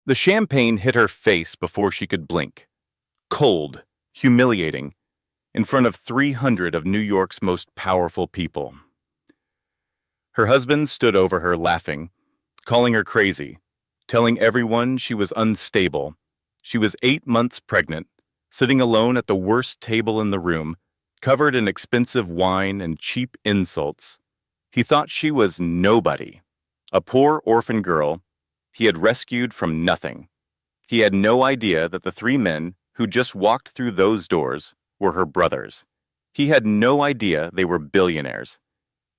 The champagne hit her face before she could blink. Cold, humiliating, in front of 300 of New York's most powerful people. Her husband stood over her laughing, calling her crazy, telling everyone she was unstable. She was 8 months pregnant, sitting alone at the worst table in the room, covered in expensive wine and cheap insults. He thought she was nobody, a poor orphan girl he had rescued from nothing. He had no idea that the three men who just walked through those doors were her brothers. He had no idea they were billionaires.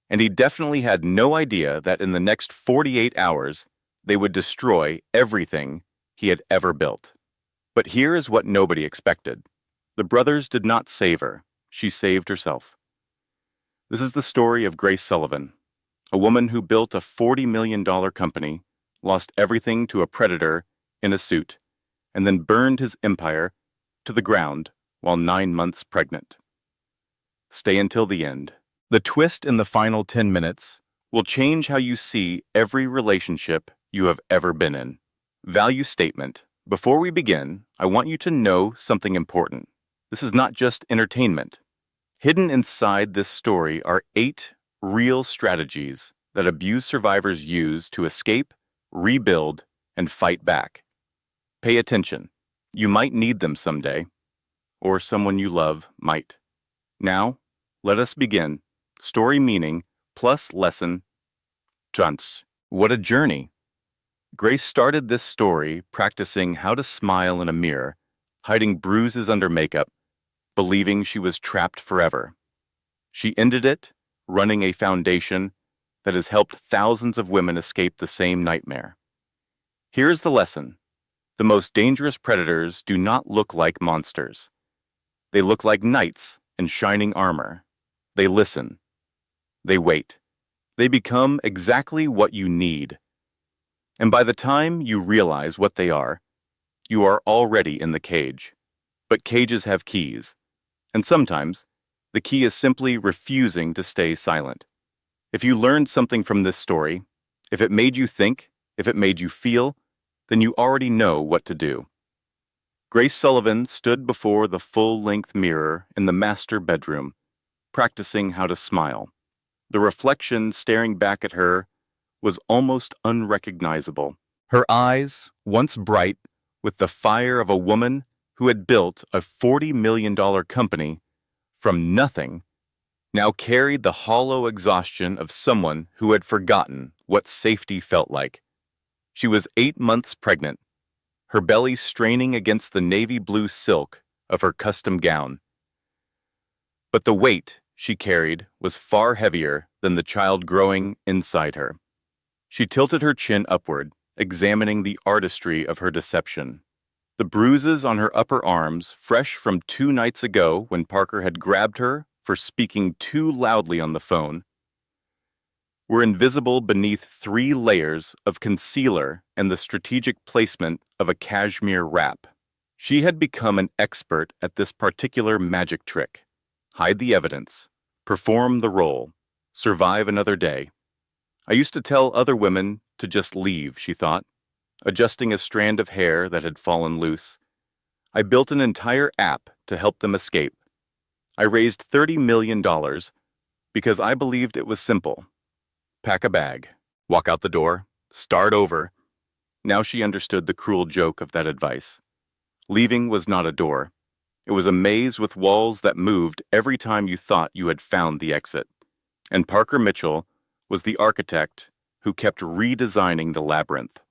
And he definitely had no idea that in the next 48 hours, they would destroy everything he had ever built. But here is what nobody expected. The brothers did not save her. She saved herself. This is the story of Grace Sullivan, a woman who built a $40 million company, lost everything to a predator in a suit, and then burned his empire to the ground while 9 months pregnant. Stay until the end. The twist in the final 10 minutes will change how you see every relationship you have ever been in. Value statement. Before we begin, I want you to know something important. This is not just entertainment. Hidden inside this story are 8 real strategies that abuse survivors use to escape, rebuild, and fight back. Pay attention. You might need them someday, or someone you love might. Now, let us begin. Story meaning plus lesson. Chance. What a journey. Grace started this story practicing how to smile in a mirror, hiding bruises under makeup, believing she was trapped forever. She ended it running a foundation that has helped thousands of women escape the same nightmare. Here's the lesson. The most dangerous predators do not look like monsters. They look like knights in shining armor. They listen. They wait. They become exactly what you need. And by the time you realize what they are, you are already in the cage. But cages have keys. And sometimes, the key is simply refusing to stay silent. If you learned something from this story, if it made you think, if it made you feel, then you already know what to do. Grace Sullivan stood before the full-length mirror in the master bedroom, practicing how to smile. The reflection staring back at her was almost unrecognizable. Her eyes, once bright, with the fire of a woman who had built a $40 million company from nothing, now carried the hollow exhaustion of someone who had forgotten what safety felt like. She was 8 months pregnant, her belly straining against the navy blue silk of her custom gown. But the weight she carried was far heavier than the child growing inside her. She tilted her chin upward, examining the artistry of her deception. The bruises on her upper arms, fresh from 2 nights ago when Parker had grabbed her for speaking too loudly on the phone, were invisible beneath 3 layers of concealer and the strategic placement of a cashmere wrap. She had become an expert at this particular magic trick. Hide the evidence, perform the role, survive another day. I used to tell other women to just leave, she thought, adjusting a strand of hair that had fallen loose. I built an entire app to help them escape. I raised $30 million because I believed it was simple. Pack a bag, walk out the door, start over. Now she understood the cruel joke of that advice. Leaving was not a door. It was a maze with walls that moved every time you thought you had found the exit. And Parker Mitchell was the architect who kept redesigning the labyrinth.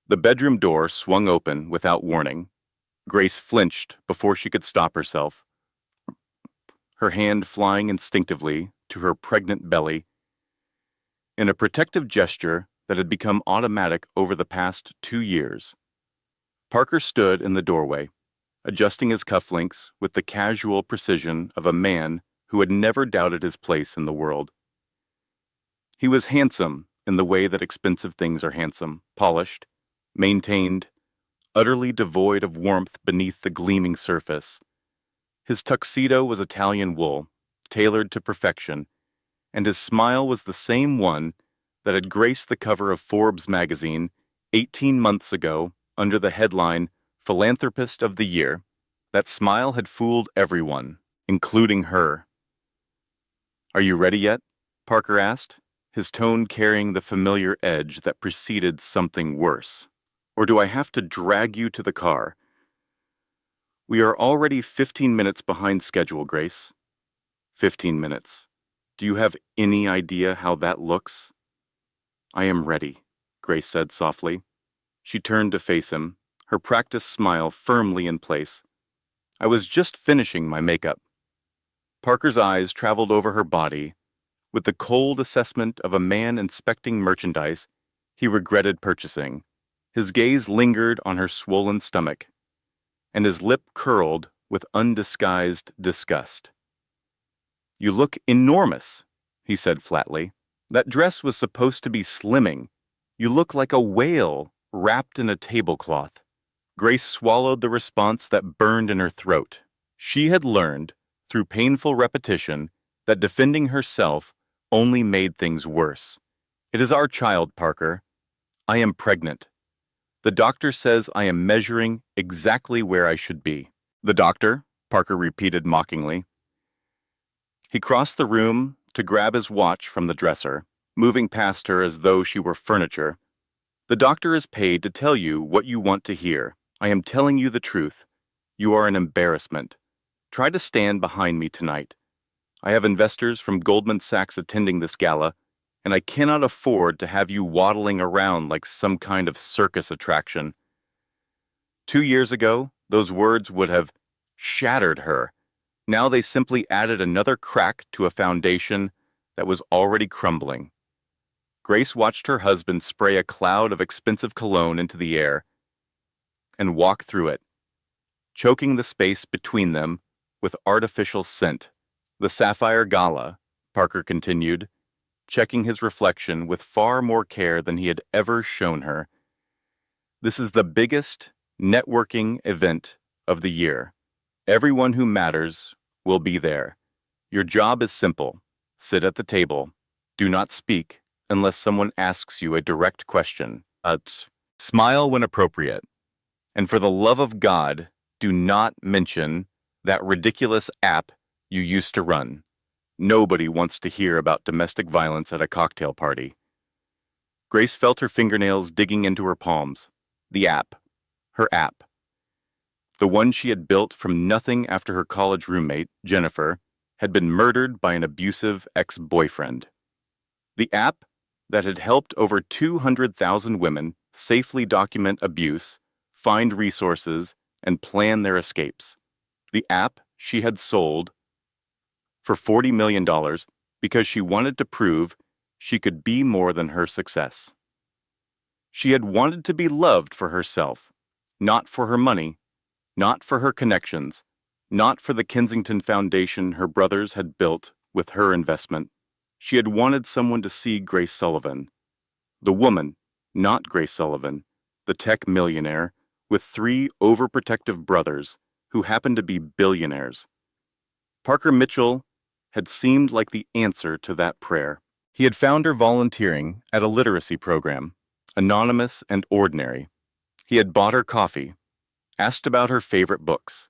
The bedroom door swung open without warning. Grace flinched before she could stop herself, her hand flying instinctively to her pregnant belly. In a protective gesture that had become automatic over the past 2 years, Parker stood in the doorway, adjusting his cufflinks with the casual precision of a man who had never doubted his place in the world. He was handsome in the way that expensive things are handsome, polished, maintained, utterly devoid of warmth beneath the gleaming surface. His tuxedo was Italian wool, tailored to perfection, and his smile was the same one that had graced the cover of Forbes magazine 18 months ago under the headline Philanthropist of the Year. That smile had fooled everyone, including her. "Are you ready yet?" Parker asked, his tone carrying the familiar edge that preceded something worse. "Or do I have to drag you to the car?" "We are already 15 minutes behind schedule, Grace." 15 minutes. Do you have any idea how that looks? "I am ready," Grace said softly. She turned to face him, her practiced smile firmly in place. "I was just finishing my makeup." Parker's eyes traveled over her body. With the cold assessment of a man inspecting merchandise he regretted purchasing, his gaze lingered on her swollen stomach, and his lip curled with undisguised disgust. "You look enormous," he said flatly. "That dress was supposed to be slimming. You look like a whale wrapped in a tablecloth." Grace swallowed the response that burned in her throat. She had learned, through painful repetition, that defending herself only made things worse. "It is our child, Parker. I am pregnant. The doctor says I am measuring exactly where I should be." "The doctor?" Parker repeated mockingly. He crossed the room to grab his watch from the dresser, moving past her as though she were furniture. "The doctor is paid to tell you what you want to hear. I am telling you the truth. You are an embarrassment. Try to stand behind me tonight. I have investors from Goldman Sachs attending this gala, and I cannot afford to have you waddling around like some kind of circus attraction." 2 years ago, those words would have shattered her. Now they simply added another crack to a foundation that was already crumbling. Grace watched her husband spray a cloud of expensive cologne into the air and walk through it, choking the space between them with artificial scent. "The Sapphire Gala," Parker continued, checking his reflection with far more care than he had ever shown her. "This is the biggest networking event of the year. Everyone who matters will be there. Your job is simple. Sit at the table. Do not speak unless someone asks you a direct question. Smile when appropriate. And for the love of God, do not mention that ridiculous app you used to run. Nobody wants to hear about domestic violence at a cocktail party." Grace felt her fingernails digging into her palms. The app. Her app. The one she had built from nothing after her college roommate, Jennifer, had been murdered by an abusive ex-boyfriend. The app that had helped over 200,000 women safely document abuse, find resources, and plan their escapes. The app she had sold for $40 million because she wanted to prove she could be more than her success. She had wanted to be loved for herself, not for her money, not for her connections, not for the Kensington Foundation her brothers had built with her investment. She had wanted someone to see Grace Sullivan. The woman, not Grace Sullivan, the tech millionaire, with 3 overprotective brothers who happened to be billionaires. Parker Mitchell had seemed like the answer to that prayer. He had found her volunteering at a literacy program, anonymous and ordinary. He had bought her coffee, asked about her favorite books,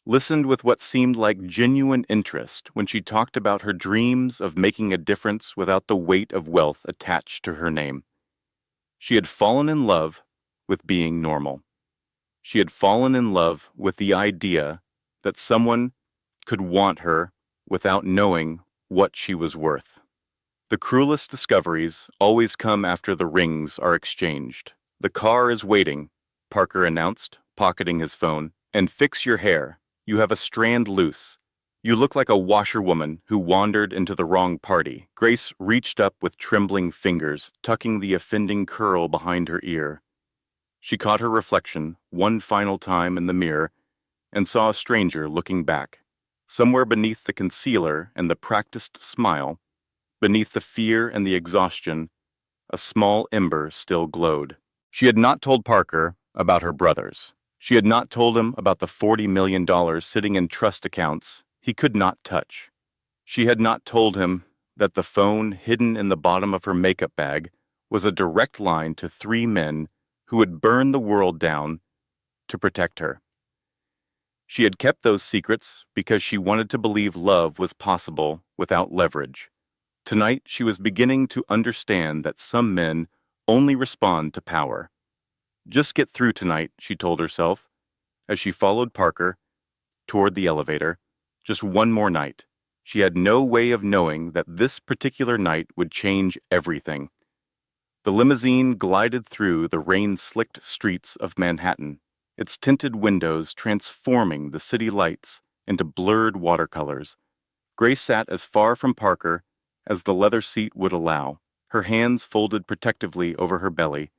listened with what seemed like genuine interest when she talked about her dreams of making a difference without the weight of wealth attached to her name. She had fallen in love with being normal. She had fallen in love with the idea that someone could want her without knowing what she was worth. The cruelest discoveries always come after the rings are exchanged. "The car is waiting," Parker announced, pocketing his phone. "And fix your hair. You have a strand loose. You look like a washerwoman who wandered into the wrong party." Grace reached up with trembling fingers, tucking the offending curl behind her ear. She caught her reflection one final time in the mirror and saw a stranger looking back. Somewhere beneath the concealer and the practiced smile, beneath the fear and the exhaustion, a small ember still glowed. She had not told Parker about her brothers. She had not told him about the $40 million sitting in trust accounts he could not touch. She had not told him that the phone hidden in the bottom of her makeup bag was a direct line to 3 men who would burn the world down to protect her. She had kept those secrets because she wanted to believe love was possible without leverage. Tonight, she was beginning to understand that some men only respond to power. Just get through tonight, she told herself, as she followed Parker toward the elevator. Just one more night. She had no way of knowing that this particular night would change everything. The limousine glided through the rain-slicked streets of Manhattan, its tinted windows transforming the city lights into blurred watercolors. Grace sat as far from Parker as the leather seat would allow, her hands folded protectively over her belly,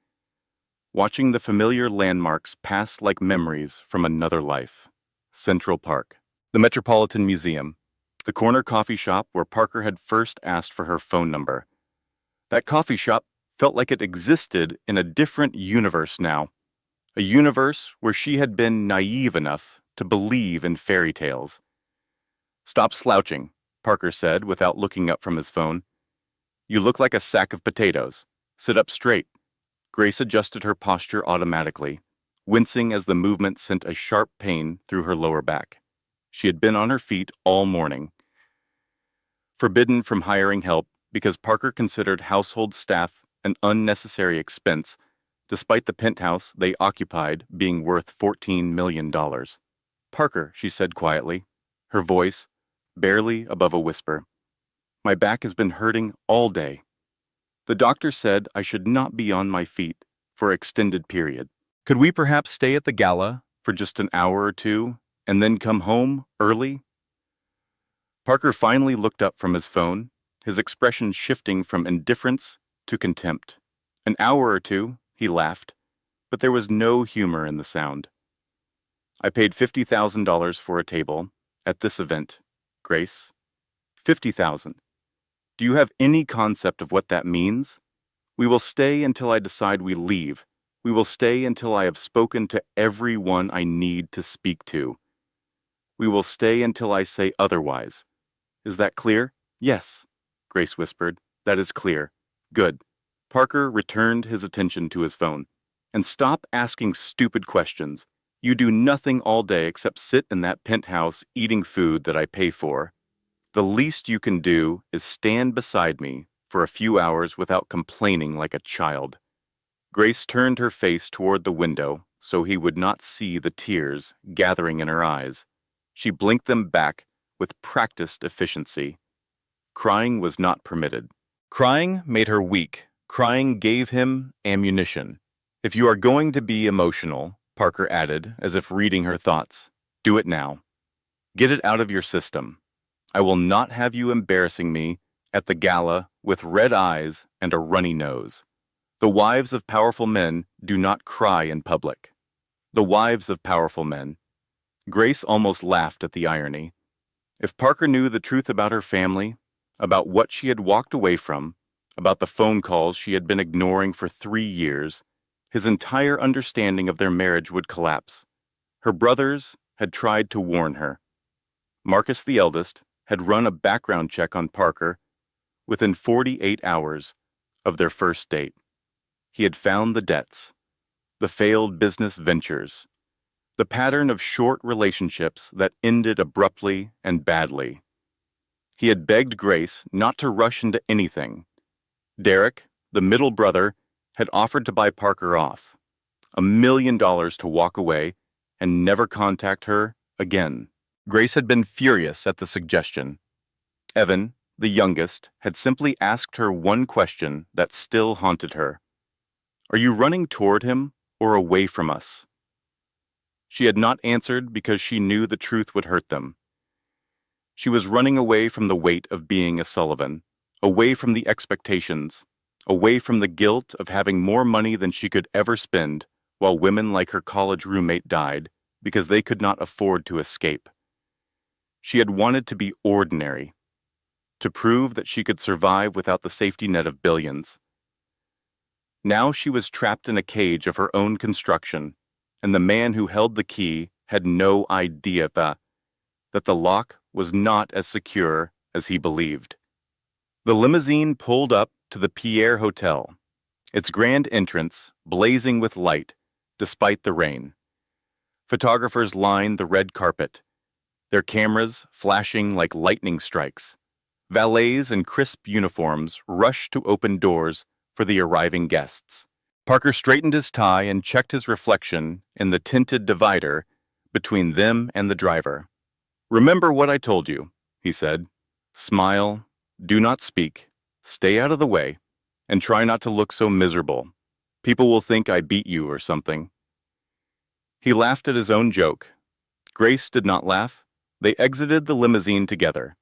watching the familiar landmarks pass like memories from another life. Central Park, the Metropolitan Museum, the corner coffee shop where Parker had first asked for her phone number. That coffee shop felt like it existed in a different universe now, a universe where she had been naive enough to believe in fairy tales. "Stop slouching," Parker said without looking up from his phone. "You look like a sack of potatoes. Sit up straight." Grace adjusted her posture automatically, wincing as the movement sent a sharp pain through her lower back. She had been on her feet all morning, forbidden from hiring help because Parker considered household staff an unnecessary expense, despite the penthouse they occupied being worth $14 million. "Parker," she said quietly, her voice barely above a whisper, "my back has been hurting all day. The doctor said I should not be on my feet for an extended period. Could we perhaps stay at the gala for just an hour or two and then come home early?" Parker finally looked up from his phone, his expression shifting from indifference to contempt. "An hour or two," he laughed, but there was no humor in the sound. "I paid $50,000 for a table at this event, Grace. $50,000. Do you have any concept of what that means? We will stay until I decide we leave. We will stay until I have spoken to everyone I need to speak to. We will stay until I say otherwise. Is that clear?" "Yes," Grace whispered. "That is clear. Good." Parker returned his attention to his phone. "And stop asking stupid questions. You do nothing all day except sit in that penthouse eating food that I pay for. The least you can do is stand beside me for a few hours without complaining like a child." Grace turned her face toward the window so he would not see the tears gathering in her eyes. She blinked them back with practiced efficiency. Crying was not permitted. Crying made her weak. Crying gave him ammunition. "If you are going to be emotional," Parker added, as if reading her thoughts, "do it now. Get it out of your system. I will not have you embarrassing me at the gala with red eyes and a runny nose. The wives of powerful men do not cry in public." The wives of powerful men. Grace almost laughed at the irony. If Parker knew the truth about her family, about what she had walked away from, about the phone calls she had been ignoring for 3 years, his entire understanding of their marriage would collapse. Her brothers had tried to warn her. Marcus, the eldest, had run a background check on Parker within 48 hours of their first date. He had found the debts, the failed business ventures, the pattern of short relationships that ended abruptly and badly. He had begged Grace not to rush into anything. Derek, the middle brother, had offered to buy Parker off, $1 million to walk away and never contact her again. Grace had been furious at the suggestion. Evan, the youngest, had simply asked her one question that still haunted her. "Are you running toward him or away from us?" She had not answered because she knew the truth would hurt them. She was running away from the weight of being a Sullivan, away from the expectations, away from the guilt of having more money than she could ever spend, while women like her college roommate died because they could not afford to escape. She had wanted to be ordinary, to prove that she could survive without the safety net of billions. Now she was trapped in a cage of her own construction, and the man who held the key had no idea that the lock was not as secure as he believed. The limousine pulled up to the Pierre Hotel. its grand entrance blazing with light despite the rain. Photographers lined the red carpet, their cameras flashing like lightning strikes. Valets in crisp uniforms rushed to open doors for the arriving guests. Parker straightened his tie and checked his reflection in the tinted divider between them and the driver. "Remember what I told you," he said. "Smile, do not speak, stay out of the way, and try not to look so miserable. People will think I beat you or something." He laughed at his own joke. Grace did not laugh. They exited the limousine together,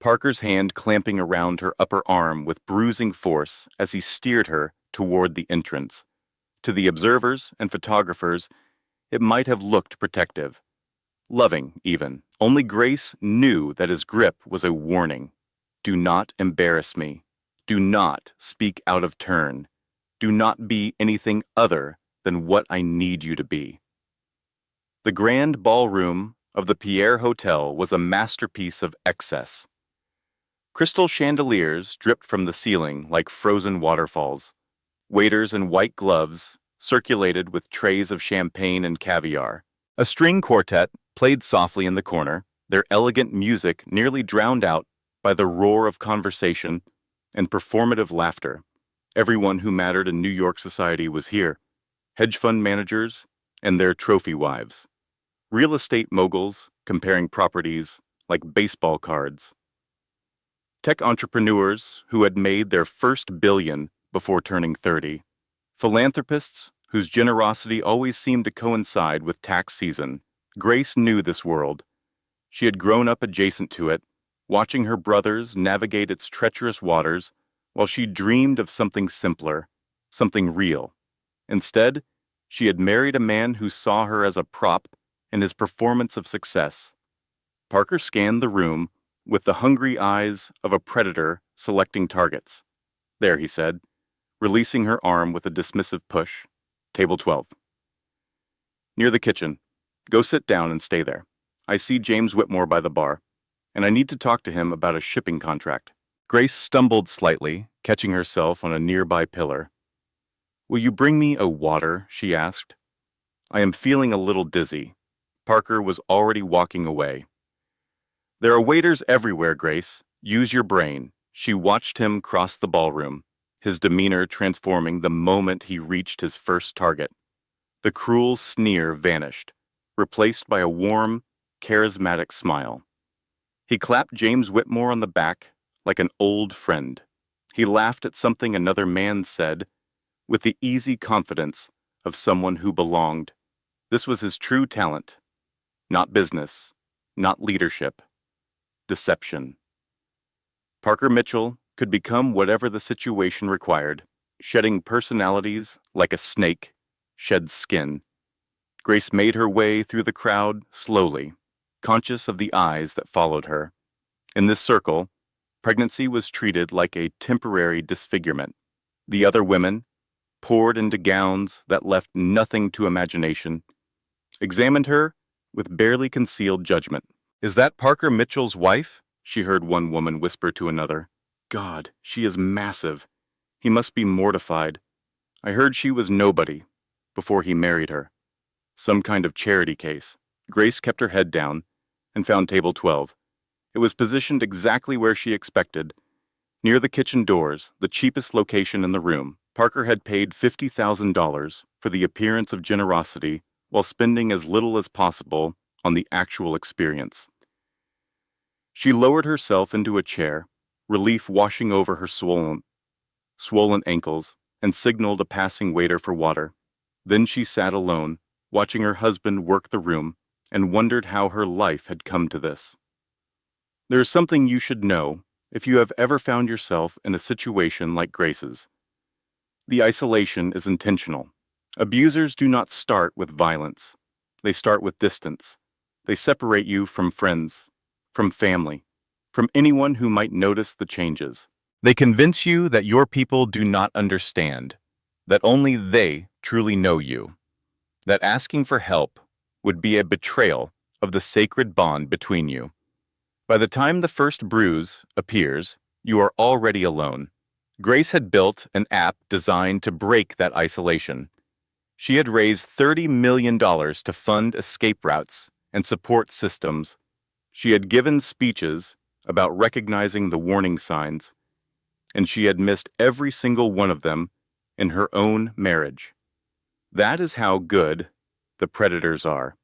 Parker's hand clamping around her upper arm with bruising force as he steered her toward the entrance. To the observers and photographers, it might have looked protective. Loving, even. Only Grace knew that his grip was a warning. Do not embarrass me. Do not speak out of turn. Do not be anything other than what I need you to be. The grand ballroom of the Pierre Hotel was a masterpiece of excess. Crystal chandeliers dripped from the ceiling like frozen waterfalls. Waiters in white gloves circulated with trays of champagne and caviar. A string quartet played softly in the corner, their elegant music nearly drowned out by the roar of conversation and performative laughter. Everyone who mattered in New York society was here. Hedge fund managers and their trophy wives. Real estate moguls comparing properties like baseball cards. Tech entrepreneurs who had made their first billion before turning 30. Philanthropists whose generosity always seemed to coincide with tax season. Grace knew this world. She had grown up adjacent to it, watching her brothers navigate its treacherous waters while she dreamed of something simpler, something real. Instead, she had married a man who saw her as a prop in his performance of success. Parker scanned the room with the hungry eyes of a predator selecting targets. "There," he said, releasing her arm with a dismissive push. "Table 12. Near the kitchen. Go sit down and stay there. I see James Whitmore by the bar, and I need to talk to him about a shipping contract." Grace stumbled slightly, catching herself on a nearby pillar. "Will you bring me a water?" she asked. "I am feeling a little dizzy." Parker was already walking away. "There are waiters everywhere, Grace. Use your brain." She watched him cross the ballroom, his demeanor transforming the moment he reached his first target. The cruel sneer vanished, replaced by a warm, charismatic smile. He clapped James Whitmore on the back like an old friend. He laughed at something another man said with the easy confidence of someone who belonged. This was his true talent. Not business, not leadership. Deception. Parker Mitchell could become whatever the situation required, shedding personalities like a snake sheds skin. Grace made her way through the crowd slowly, conscious of the eyes that followed her. In this circle, pregnancy was treated like a temporary disfigurement. The other women, poured into gowns that left nothing to imagination, examined her with barely concealed judgment. "Is that Parker Mitchell's wife?" she heard one woman whisper to another. "God, she is massive. He must be mortified. I heard she was nobody before he married her. Some kind of charity case." Grace kept her head down and found table 12. It was positioned exactly where she expected, near the kitchen doors, the cheapest location in the room. Parker had paid $50,000 for the appearance of generosity while spending as little as possible on the actual experience. She lowered herself into a chair, relief washing over her swollen ankles, and signaled a passing waiter for water. Then she sat alone, watching her husband work the room, and wondered how her life had come to this. There is something you should know if you have ever found yourself in a situation like Grace's. The isolation is intentional. Abusers do not start with violence. They start with distance. They separate you from friends, from family, from anyone who might notice the changes. They convince you that your people do not understand, that only they truly know you, that asking for help would be a betrayal of the sacred bond between you. By the time the first bruise appears, you are already alone. Grace had built an app designed to break that isolation. She had raised $30 million to fund escape routes and support systems. She had given speeches about recognizing the warning signs, and she had missed every single one of them in her own marriage. That is how good the predators are.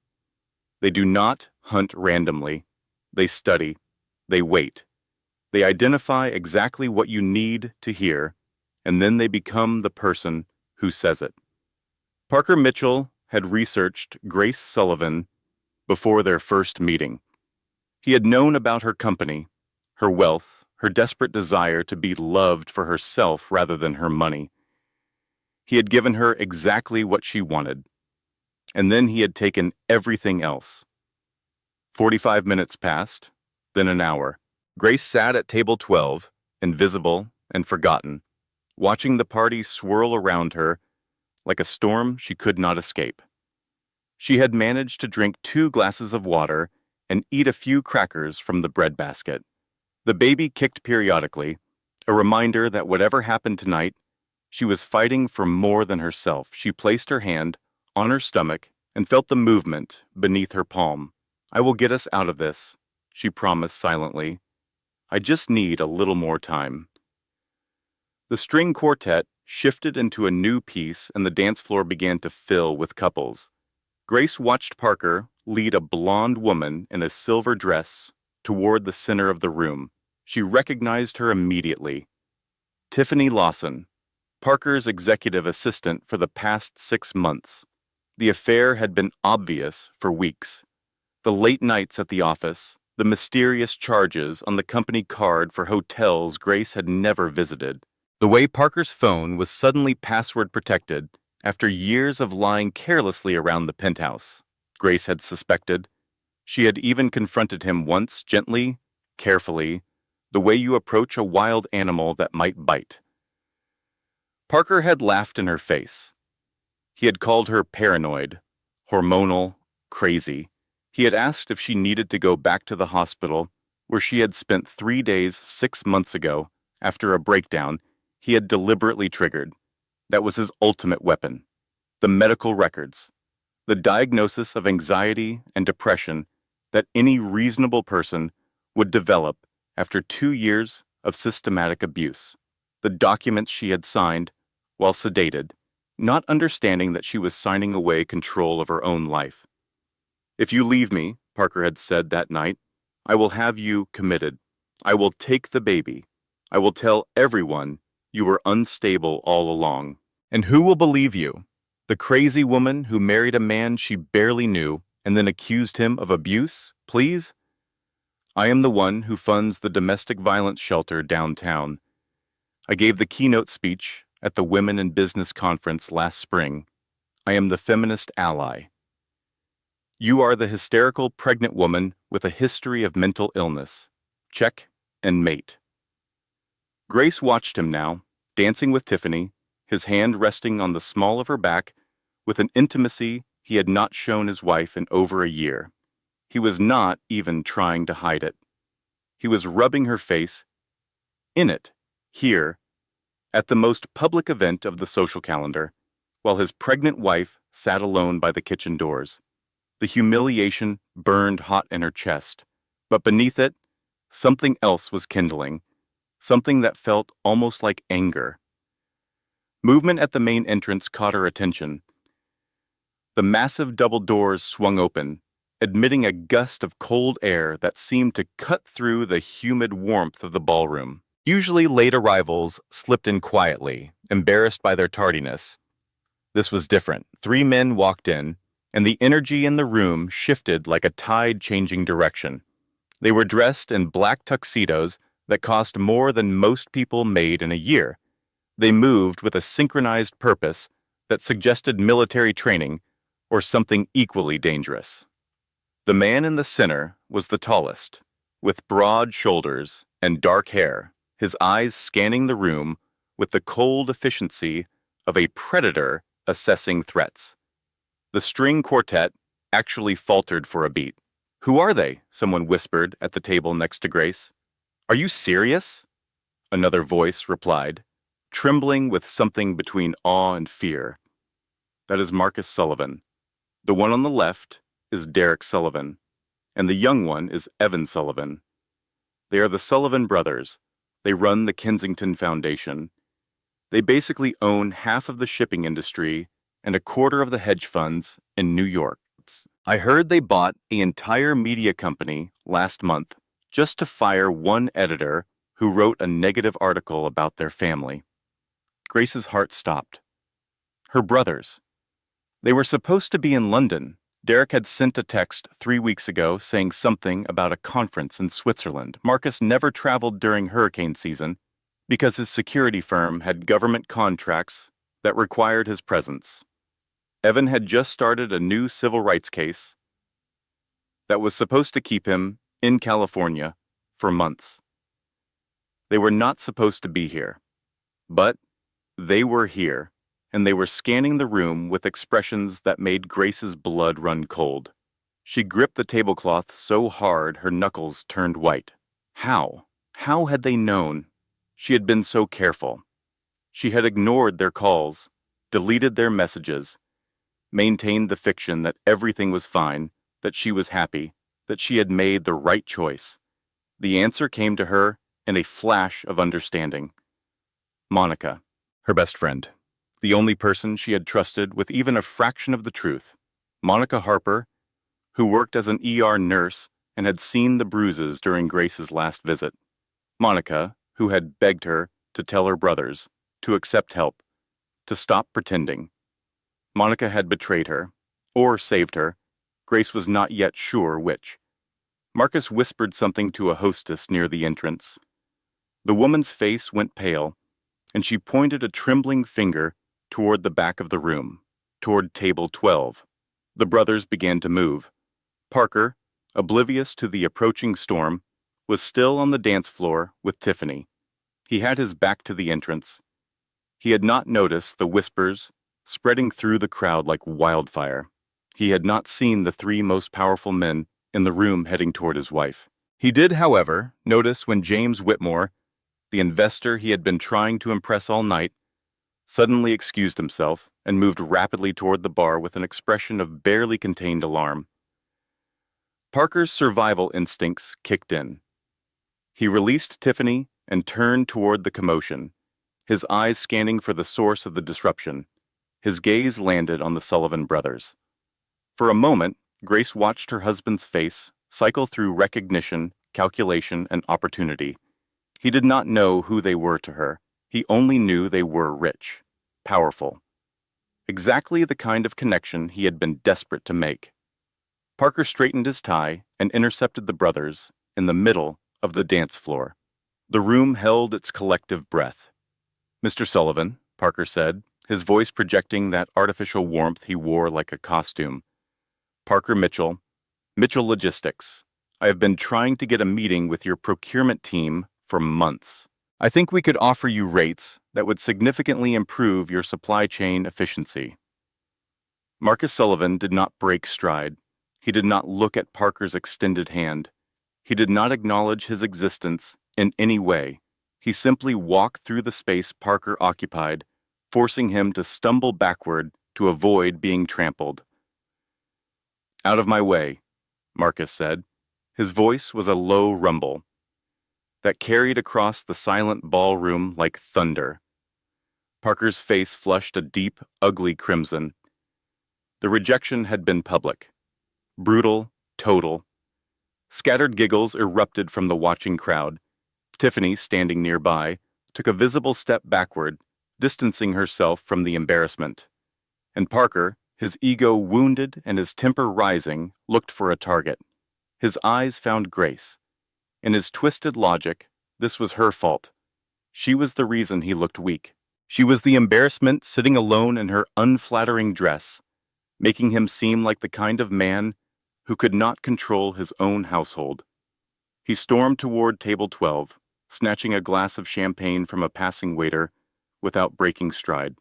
They do not hunt randomly. They study. They wait. They identify exactly what you need to hear, and then they become the person who says it. Parker Mitchell had researched Grace Sullivan before their first meeting. He had known about her company, her wealth, her desperate desire to be loved for herself rather than her money. He had given her exactly what she wanted, and then he had taken everything else. 45 minutes passed, then an hour. Grace sat at table 12, invisible and forgotten, watching the party swirl around her like a storm she could not escape. She had managed to drink 2 glasses of water and eat a few crackers from the breadbasket. The baby kicked periodically, a reminder that whatever happened tonight, she was fighting for more than herself. She placed her hand on her stomach and felt the movement beneath her palm. "I will get us out of this," she promised silently. "I just need a little more time." The string quartet shifted into a new piece and the dance floor began to fill with couples. Grace watched Parker lead a blonde woman in a silver dress toward the center of the room. She recognized her immediately. Tiffany Lawson, Parker's executive assistant for the past 6 months. The affair had been obvious for weeks. The late nights at the office, the mysterious charges on the company card for hotels Grace had never visited. The way Parker's phone was suddenly password protected after years of lying carelessly around the penthouse, Grace had suspected. She had even confronted him once, gently, carefully, the way you approach a wild animal that might bite. Parker had laughed in her face. He had called her paranoid, hormonal, crazy. He had asked if she needed to go back to the hospital where she had spent 3 days 6 months ago after a breakdown he had deliberately triggered. That was his ultimate weapon. The medical records. The diagnosis of anxiety and depression that any reasonable person would develop after 2 years of systematic abuse. The documents she had signed while sedated, not understanding that she was signing away control of her own life. "If you leave me," Parker had said that night, "I will have you committed. I will take the baby. I will tell everyone you were unstable all along. And who will believe you? The crazy woman who married a man she barely knew and then accused him of abuse, please? I am the one who funds the domestic violence shelter downtown. I gave the keynote speech at the Women in Business Conference last spring. I am the feminist ally. You are the hysterical pregnant woman with a history of mental illness. Check and mate." Grace watched him now, dancing with Tiffany, his hand resting on the small of her back, with an intimacy he had not shown his wife in over a year. He was not even trying to hide it. He was rubbing her face, in it, here, at the most public event of the social calendar, while his pregnant wife sat alone by the kitchen doors. The humiliation burned hot in her chest, but beneath it, something else was kindling, something that felt almost like anger. Movement at the main entrance caught her attention. The massive double doors swung open, admitting a gust of cold air that seemed to cut through the humid warmth of the ballroom. Usually late arrivals slipped in quietly, embarrassed by their tardiness. This was different. 3 men walked in, and the energy in the room shifted like a tide changing direction. They were dressed in black tuxedos that cost more than most people made in a year. They moved with a synchronized purpose that suggested military training or something equally dangerous. The man in the center was the tallest, with broad shoulders and dark hair, his eyes scanning the room with the cold efficiency of a predator assessing threats. The string quartet actually faltered for a beat. "Who are they?" someone whispered at the table next to Grace. "Are you serious?" Another voice replied. trembling with something between awe and fear. That is Marcus Sullivan. The one on the left is Derek Sullivan, and the young one is Evan Sullivan. They are the Sullivan brothers. They run the Kensington Foundation. They basically own half of the shipping industry and a quarter of the hedge funds in New York. I heard they bought the entire media company last month just to fire one editor who wrote a negative article about their family. Grace's heart stopped. Her brothers. They were supposed to be in London. Derek had sent a text 3 weeks ago saying something about a conference in Switzerland. Marcus never traveled during hurricane season because his security firm had government contracts that required his presence. Evan had just started a new civil rights case that was supposed to keep him in California for months. They were not supposed to be here, but they were here, and they were scanning the room with expressions that made Grace's blood run cold. She gripped the tablecloth so hard her knuckles turned white. How? How had they known? She had been so careful. She had ignored their calls, deleted their messages, maintained the fiction that everything was fine, that she was happy, that she had made the right choice. The answer came to her in a flash of understanding. Monica, her best friend, the only person she had trusted with even a fraction of the truth. Monica Harper, who worked as an ER nurse and had seen the bruises during Grace's last visit. Monica, who had begged her to tell her brothers, to accept help, to stop pretending. Monica had betrayed her, or saved her. Grace was not yet sure which. Marcus whispered something to a hostess near the entrance. The woman's face went pale, and she pointed a trembling finger toward the back of the room, toward table 12. The brothers began to move. Parker, oblivious to the approaching storm, was still on the dance floor with Tiffany. He had his back to the entrance. He had not noticed the whispers spreading through the crowd like wildfire. He had not seen the 3 most powerful men in the room heading toward his wife. He did, however, notice when James Whitmore, the investor he had been trying to impress all night, suddenly excused himself and moved rapidly toward the bar with an expression of barely contained alarm. Parker's survival instincts kicked in. He released Tiffany and turned toward the commotion, his eyes scanning for the source of the disruption. His gaze landed on the Sullivan brothers. For a moment, Grace watched her husband's face cycle through recognition, calculation, and opportunity. He did not know who they were to her. He only knew they were rich, powerful. Exactly the kind of connection he had been desperate to make. Parker straightened his tie and intercepted the brothers in the middle of the dance floor. The room held its collective breath. "Mr. Sullivan," Parker said, his voice projecting that artificial warmth he wore like a costume. "Parker Mitchell, Mitchell Logistics. I have been trying to get a meeting with your procurement team for months. I think we could offer you rates that would significantly improve your supply chain efficiency." Marcus Sullivan did not break stride. He did not look at Parker's extended hand. He did not acknowledge his existence in any way. He simply walked through the space Parker occupied, forcing him to stumble backward to avoid being trampled. "Out of my way," Marcus said. His voice was a low rumble that carried across the silent ballroom like thunder. Parker's face flushed a deep, ugly crimson. The rejection had been public. Brutal, total. Scattered giggles erupted from the watching crowd. Tiffany, standing nearby, took a visible step backward, distancing herself from the embarrassment. And Parker, his ego wounded and his temper rising, looked for a target. His eyes found Grace. In his twisted logic, this was her fault. She was the reason he looked weak. She was the embarrassment sitting alone in her unflattering dress, making him seem like the kind of man who could not control his own household. He stormed toward table 12, snatching a glass of champagne from a passing waiter without breaking stride.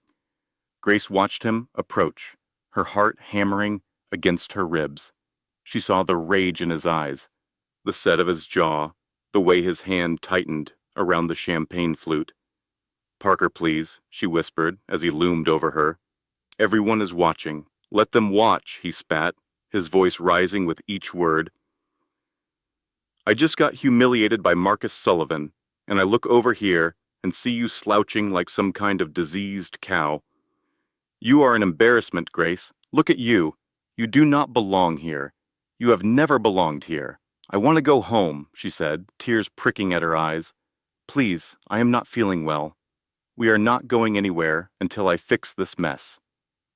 Grace watched him approach, her heart hammering against her ribs. She saw the rage in his eyes, the set of his jaw, the way his hand tightened around the champagne flute. Parker, please, she whispered as he loomed over her. Everyone is watching. Let them watch, he spat, his voice rising with each word. I just got humiliated by Marcus Sullivan, and I look over here and see you slouching like some kind of diseased cow. You are an embarrassment, Grace. Look at you. You do not belong here. You have never belonged here. I want to go home, she said, tears pricking at her eyes. Please, I am not feeling well. We are not going anywhere until I fix this mess.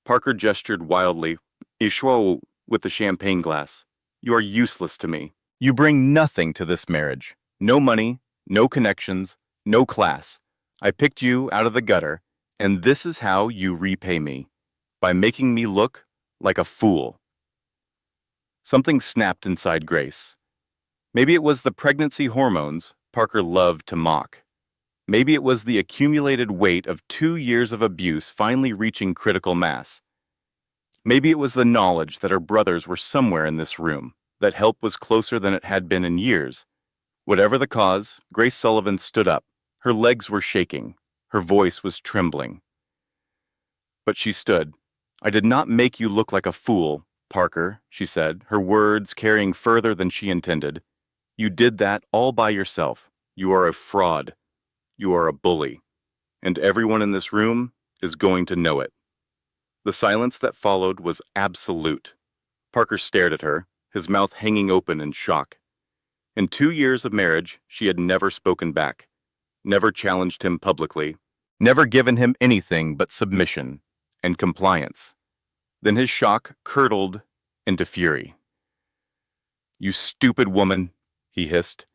Parker gestured wildly, Ishwa, with the champagne glass. You are useless to me. You bring nothing to this marriage. No money, no connections, no class. I picked you out of the gutter, and this is how you repay me. By making me look like a fool. Something snapped inside Grace. Maybe it was the pregnancy hormones Parker loved to mock. Maybe it was the accumulated weight of 2 years of abuse finally reaching critical mass. Maybe it was the knowledge that her brothers were somewhere in this room, that help was closer than it had been in years. Whatever the cause, Grace Sullivan stood up. Her legs were shaking. Her voice was trembling. But she stood. I did not make you look like a fool, Parker, she said, her words carrying further than she intended. You did that all by yourself. You are a fraud. You are a bully. And everyone in this room is going to know it. The silence that followed was absolute. Parker stared at her, his mouth hanging open in shock. In 2 years of marriage, she had never spoken back, never challenged him publicly, never given him anything but submission and compliance. Then his shock curdled into fury. You stupid woman, he hissed.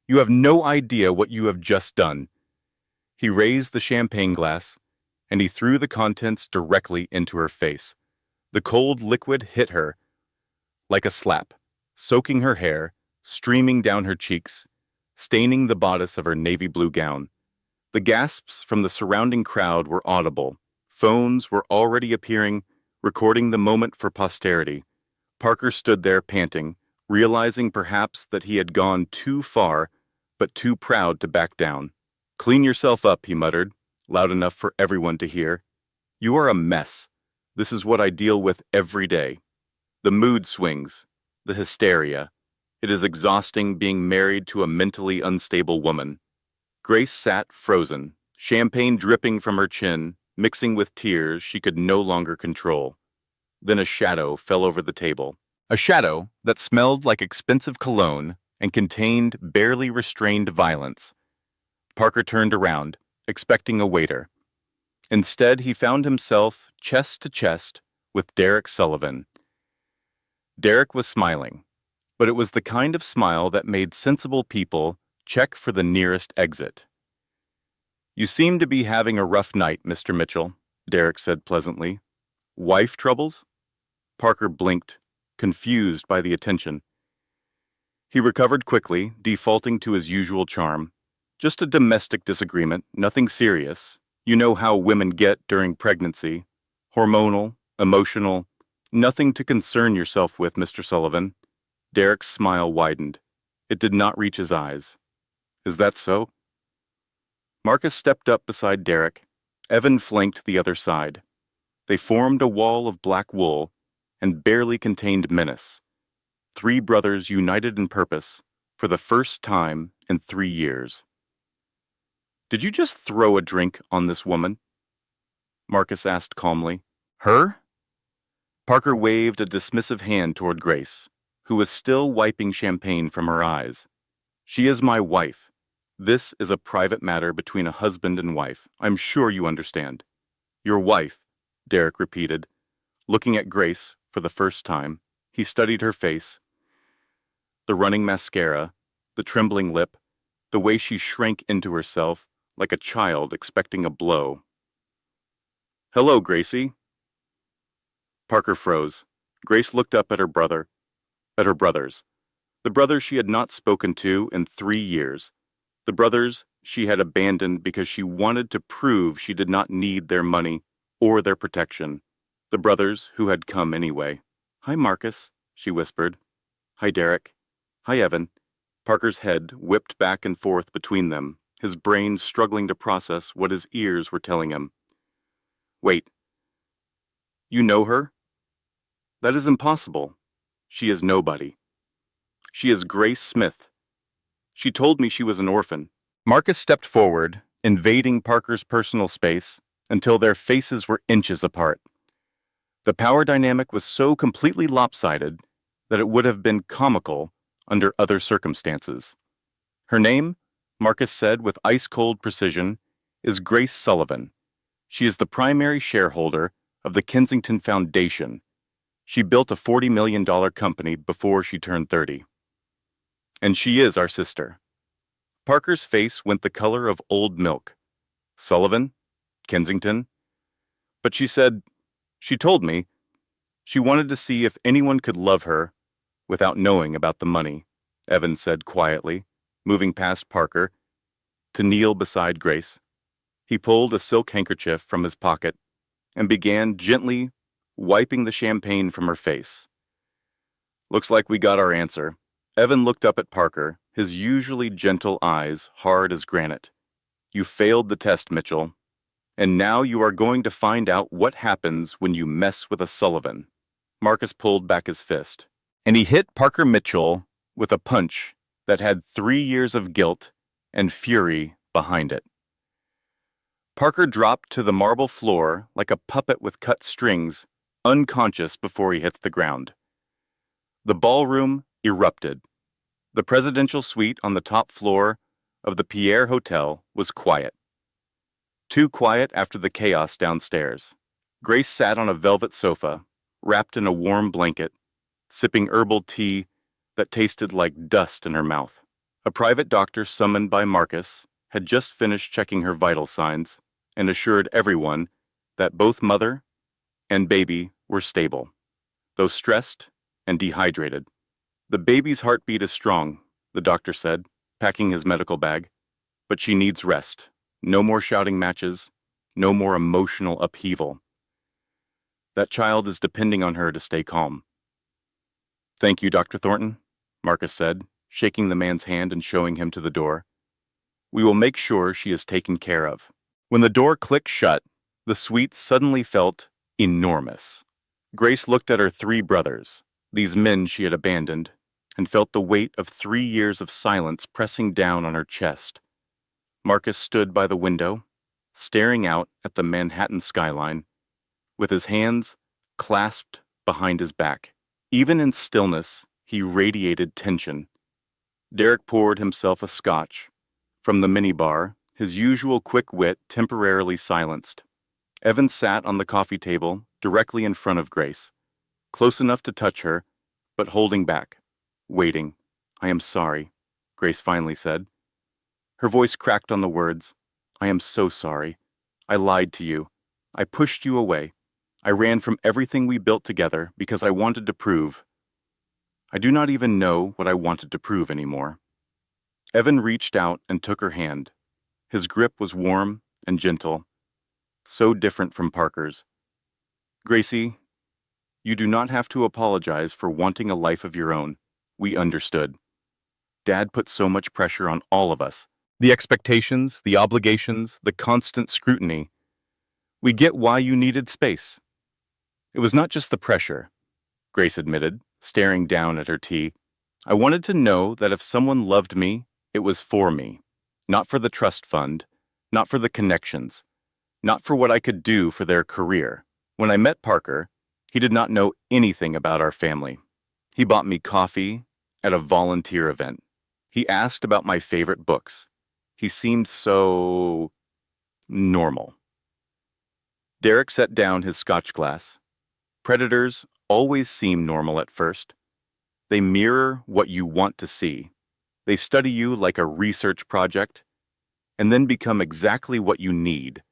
You have no idea what you have just done. He raised the champagne glass, and he threw the contents directly into her face. The cold liquid hit her like a slap, soaking her hair, streaming down her cheeks, staining the bodice of her navy blue gown. The gasps from the surrounding crowd were audible. Phones were already appearing, recording the moment for posterity. Parker stood there panting, realizing perhaps that he had gone too far, but too proud to back down. Clean yourself up, he muttered, loud enough for everyone to hear. You are a mess. This is what I deal with every day. The mood swings, the hysteria. It is exhausting being married to a mentally unstable woman. Grace sat frozen, champagne dripping from her chin, mixing with tears she could no longer control. Then a shadow fell over the table. A shadow that smelled like expensive cologne and contained barely restrained violence. Parker turned around, expecting a waiter. Instead, he found himself chest to chest with Derek Sullivan. Derek was smiling, but it was the kind of smile that made sensible people check for the nearest exit. You seem to be having a rough night, Mr. Mitchell, Derek said pleasantly. Wife troubles? Parker blinked, confused by the attention. He recovered quickly, defaulting to his usual charm. Just a domestic disagreement, nothing serious. You know how women get during pregnancy. Hormonal, emotional, nothing to concern yourself with, Mr. Sullivan. Derek's smile widened. It did not reach his eyes. Is that so? Marcus stepped up beside Derek. Evan flanked the other side. They formed a wall of black wool and barely contained menace. 3 brothers united in purpose for the first time in 3 years. Did you just throw a drink on this woman? Marcus asked calmly. Her? Parker waved a dismissive hand toward Grace, who was still wiping champagne from her eyes. She is my wife. This is a private matter between a husband and wife. I'm sure you understand. Your wife, Derek repeated. Looking at Grace for the first time, he studied her face. The running mascara, the trembling lip, the way she shrank into herself like a child expecting a blow. Hello, Gracie. Parker froze. Grace looked up at her brothers. The brothers she had not spoken to in 3 years. The brothers she had abandoned because she wanted to prove she did not need their money or their protection. The brothers who had come anyway. Hi, Marcus, she whispered. Hi, Derek. Hi, Evan. Parker's head whipped back and forth between them, his brain struggling to process what his ears were telling him. Wait, you know her? That is impossible. She is nobody. She is Grace Smith. She told me she was an orphan. Marcus stepped forward, invading Parker's personal space, until their faces were inches apart. The power dynamic was so completely lopsided that it would have been comical under other circumstances. Her name, Marcus said with ice-cold precision, is Grace Sullivan. She is the primary shareholder of the Kensington Foundation. She built a $40 million company before she turned 30. And she is our sister. Parker's face went the color of old milk. Sullivan? Kensington? But she said, she told me, she wanted to see if anyone could love her without knowing about the money, Evan said quietly, moving past Parker to kneel beside Grace. He pulled a silk handkerchief from his pocket and began gently wiping the champagne from her face. Looks like we got our answer. Evan looked up at Parker, his usually gentle eyes hard as granite. You failed the test, Mitchell. And now you are going to find out what happens when you mess with a Sullivan. Marcus pulled back his fist, and he hit Parker Mitchell with a punch that had 3 years of guilt and fury behind it. Parker dropped to the marble floor like a puppet with cut strings, unconscious before he hits the ground. The ballroom erupted. The presidential suite on the top floor of the Pierre Hotel was quiet. Too quiet after the chaos downstairs. Grace sat on a velvet sofa, wrapped in a warm blanket, sipping herbal tea that tasted like dust in her mouth. A private doctor summoned by Marcus had just finished checking her vital signs and assured everyone that both mother and baby were stable, though stressed and dehydrated. The baby's heartbeat is strong, the doctor said, packing his medical bag, but she needs rest. No more shouting matches, no more emotional upheaval. That child is depending on her to stay calm. Thank you, Dr. Thornton, Marcus said, shaking the man's hand and showing him to the door. We will make sure she is taken care of. When the door clicked shut, the suite suddenly felt enormous. Grace looked at her 3 brothers, these men she had abandoned, and felt the weight of 3 years of silence pressing down on her chest. Marcus stood by the window, staring out at the Manhattan skyline, with his hands clasped behind his back. Even in stillness, he radiated tension. Derek poured himself a scotch. From the minibar, his usual quick wit temporarily silenced. Evan sat on the coffee table directly in front of Grace, close enough to touch her, but holding back, waiting. I am sorry, Grace finally said. Her voice cracked on the words. I am so sorry. I lied to you. I pushed you away. I ran from everything we built together because I wanted to prove. I do not even know what I wanted to prove anymore. Evan reached out and took her hand. His grip was warm and gentle, so different from Parker's. Gracie, you do not have to apologize for wanting a life of your own. We understood. Dad put so much pressure on all of us. The expectations, the obligations, the constant scrutiny. We get why you needed space. It was not just the pressure, Grace admitted, staring down at her tea. I wanted to know that if someone loved me, it was for me, not for the trust fund, not for the connections, not for what I could do for their career. When I met Parker, he did not know anything about our family. He bought me coffee at a volunteer event. He asked about my favorite books. He seemed so normal. Derek set down his scotch glass. Predators always seem normal at first. They mirror what you want to see. They study you like a research project, and then become exactly what you need.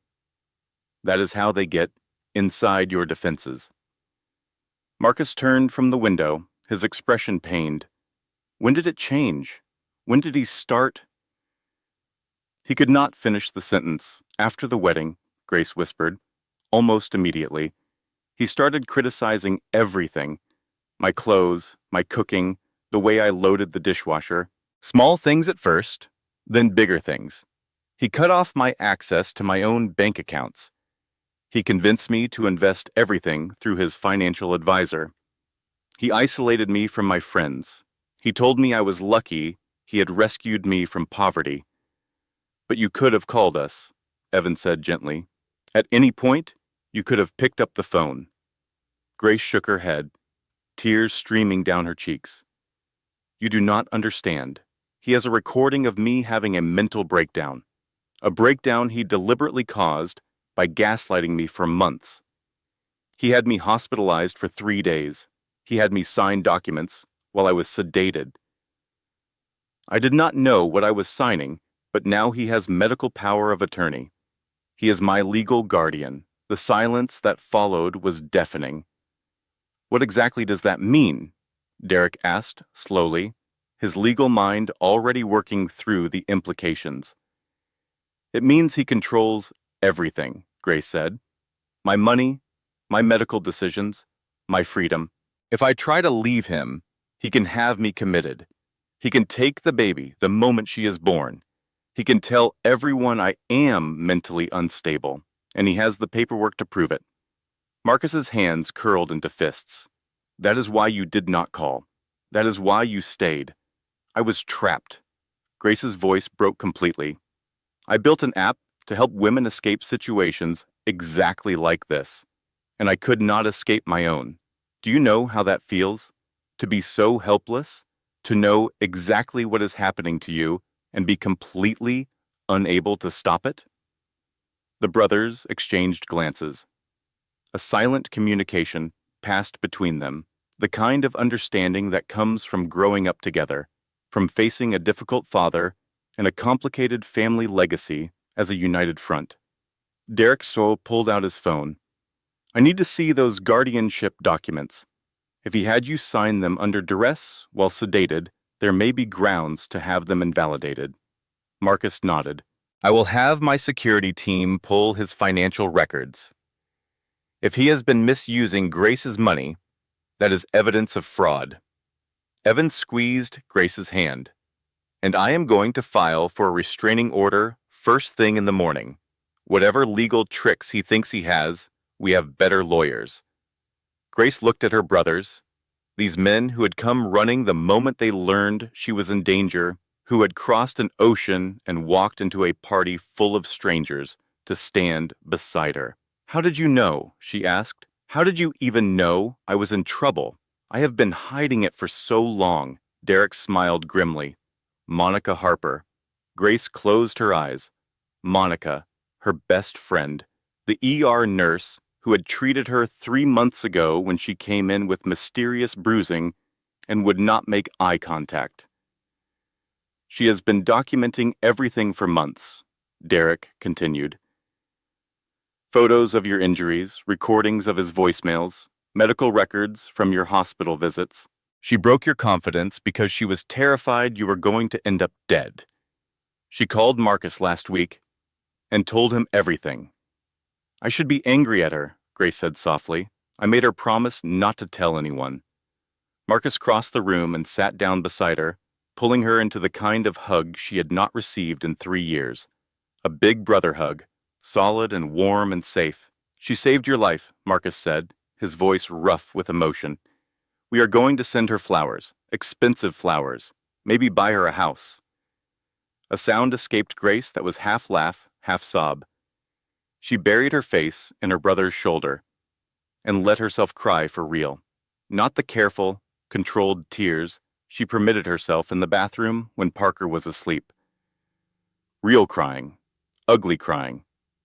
That is how they get inside your defenses. Marcus turned from the window, his expression pained. When did it change? When did he start? He could not finish the sentence. After the wedding, Grace whispered, almost immediately, he started criticizing everything. My clothes, my cooking, the way I loaded the dishwasher. Small things at first, then bigger things. He cut off my access to my own bank accounts. He convinced me to invest everything through his financial advisor. He isolated me from my friends. He told me I was lucky he had rescued me from poverty. But you could have called us, Evan said gently. At any point, you could have picked up the phone. Grace shook her head, tears streaming down her cheeks. You do not understand. He has a recording of me having a mental breakdown. A breakdown he deliberately caused by gaslighting me for months. He had me hospitalized for 3 days. He had me sign documents while I was sedated. I did not know what I was signing, but now he has medical power of attorney. He is my legal guardian. The silence that followed was deafening. What exactly does that mean? Derek asked slowly, his legal mind already working through the implications. It means he controls everything, Grace said. My money, my medical decisions, my freedom. If I try to leave him, he can have me committed. He can take the baby the moment she is born. He can tell everyone I am mentally unstable, and he has the paperwork to prove it. Marcus's hands curled into fists. That is why you did not call. That is why you stayed. I was trapped. Grace's voice broke completely. I built an app to help women escape situations exactly like this, and I could not escape my own. Do you know how that feels? To be so helpless? To know exactly what is happening to you and be completely unable to stop it? The brothers exchanged glances. A silent communication passed between them, the kind of understanding that comes from growing up together, from facing a difficult father and a complicated family legacy as a united front. Derek Stoll pulled out his phone. I need to see those guardianship documents. If he had you sign them under duress while sedated, there may be grounds to have them invalidated. Marcus nodded. I will have my security team pull his financial records. If he has been misusing Grace's money, that is evidence of fraud. Evan squeezed Grace's hand. And I am going to file for a restraining order first thing in the morning. Whatever legal tricks he thinks he has, we have better lawyers. Grace looked at her brothers, these men who had come running the moment they learned she was in danger, who had crossed an ocean and walked into a party full of strangers to stand beside her. How did you know? She asked. How did you even know I was in trouble? I have been hiding it for so long. Derek smiled grimly. Monica Harper. Grace closed her eyes. Monica, her best friend, the ER nurse who had treated her 3 months ago when she came in with mysterious bruising and would not make eye contact. She has been documenting everything for months, Derek continued. Photos of your injuries, recordings of his voicemails, medical records from your hospital visits. She broke your confidence because she was terrified you were going to end up dead. She called Marcus last week and told him everything. I should be angry at her, Grace said softly. I made her promise not to tell anyone. Marcus crossed the room and sat down beside her, pulling her into the kind of hug she had not received in 3 years. A big brother hug, solid and warm and safe. She saved your life, Marcus said, his voice rough with emotion. We are going to send her flowers, expensive flowers, maybe buy her a house. A sound escaped Grace that was half laugh, half sob. She buried her face in her brother's shoulder and let herself cry for real. Not the careful, controlled tears she permitted herself in the bathroom when Parker was asleep. Real crying, ugly crying,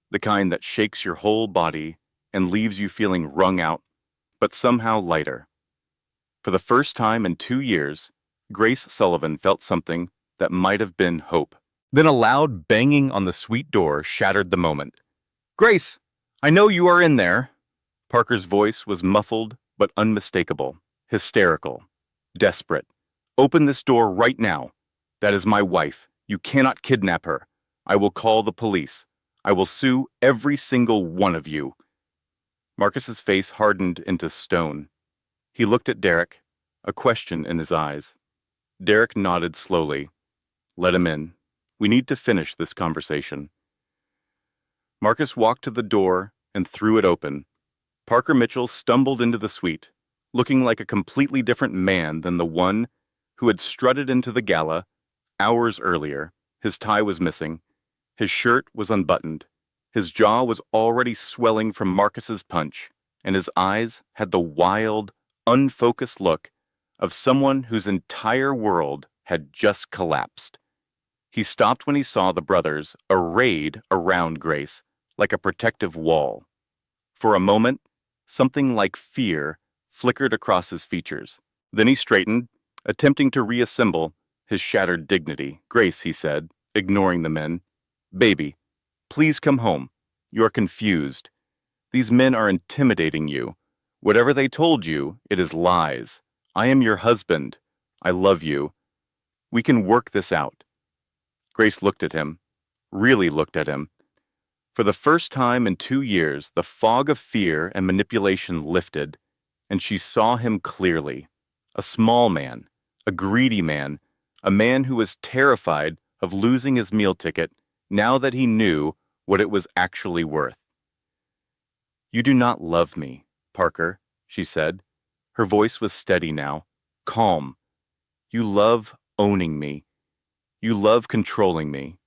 the kind that shakes your whole body and leaves you feeling wrung out, but somehow lighter. For the first time in 2 years, Grace Sullivan felt something that might have been hope. Then a loud banging on the suite door shattered the moment. Grace, I know you are in there. Parker's voice was muffled but unmistakable, hysterical, desperate. Open this door right now. That is my wife. You cannot kidnap her. I will call the police. I will sue every single one of you. Marcus's face hardened into stone. He looked at Derek, a question in his eyes. Derek nodded slowly. Let him in. We need to finish this conversation. Marcus walked to the door and threw it open. Parker Mitchell stumbled into the suite, looking like a completely different man than the one who had strutted into the gala hours earlier. His tie was missing. His shirt was unbuttoned. His jaw was already swelling from Marcus's punch, and his eyes had the wild, unfocused look of someone whose entire world had just collapsed. He stopped when he saw the brothers arrayed around Grace like a protective wall. For a moment, something like fear flickered across his features. Then he straightened, attempting to reassemble his shattered dignity. "Grace," he said, ignoring the men. "Baby, please come home. You are confused. These men are intimidating you. Whatever they told you, it is lies. I am your husband. I love you. We can work this out." Grace looked at him, really looked at him. For the first time in 2 years, the fog of fear and manipulation lifted, and she saw him clearly. A small man, a greedy man, a man who was terrified of losing his meal ticket now that he knew what it was actually worth. "You do not love me, Parker," she said. Her voice was steady now, calm. "You love owning me. You love controlling me.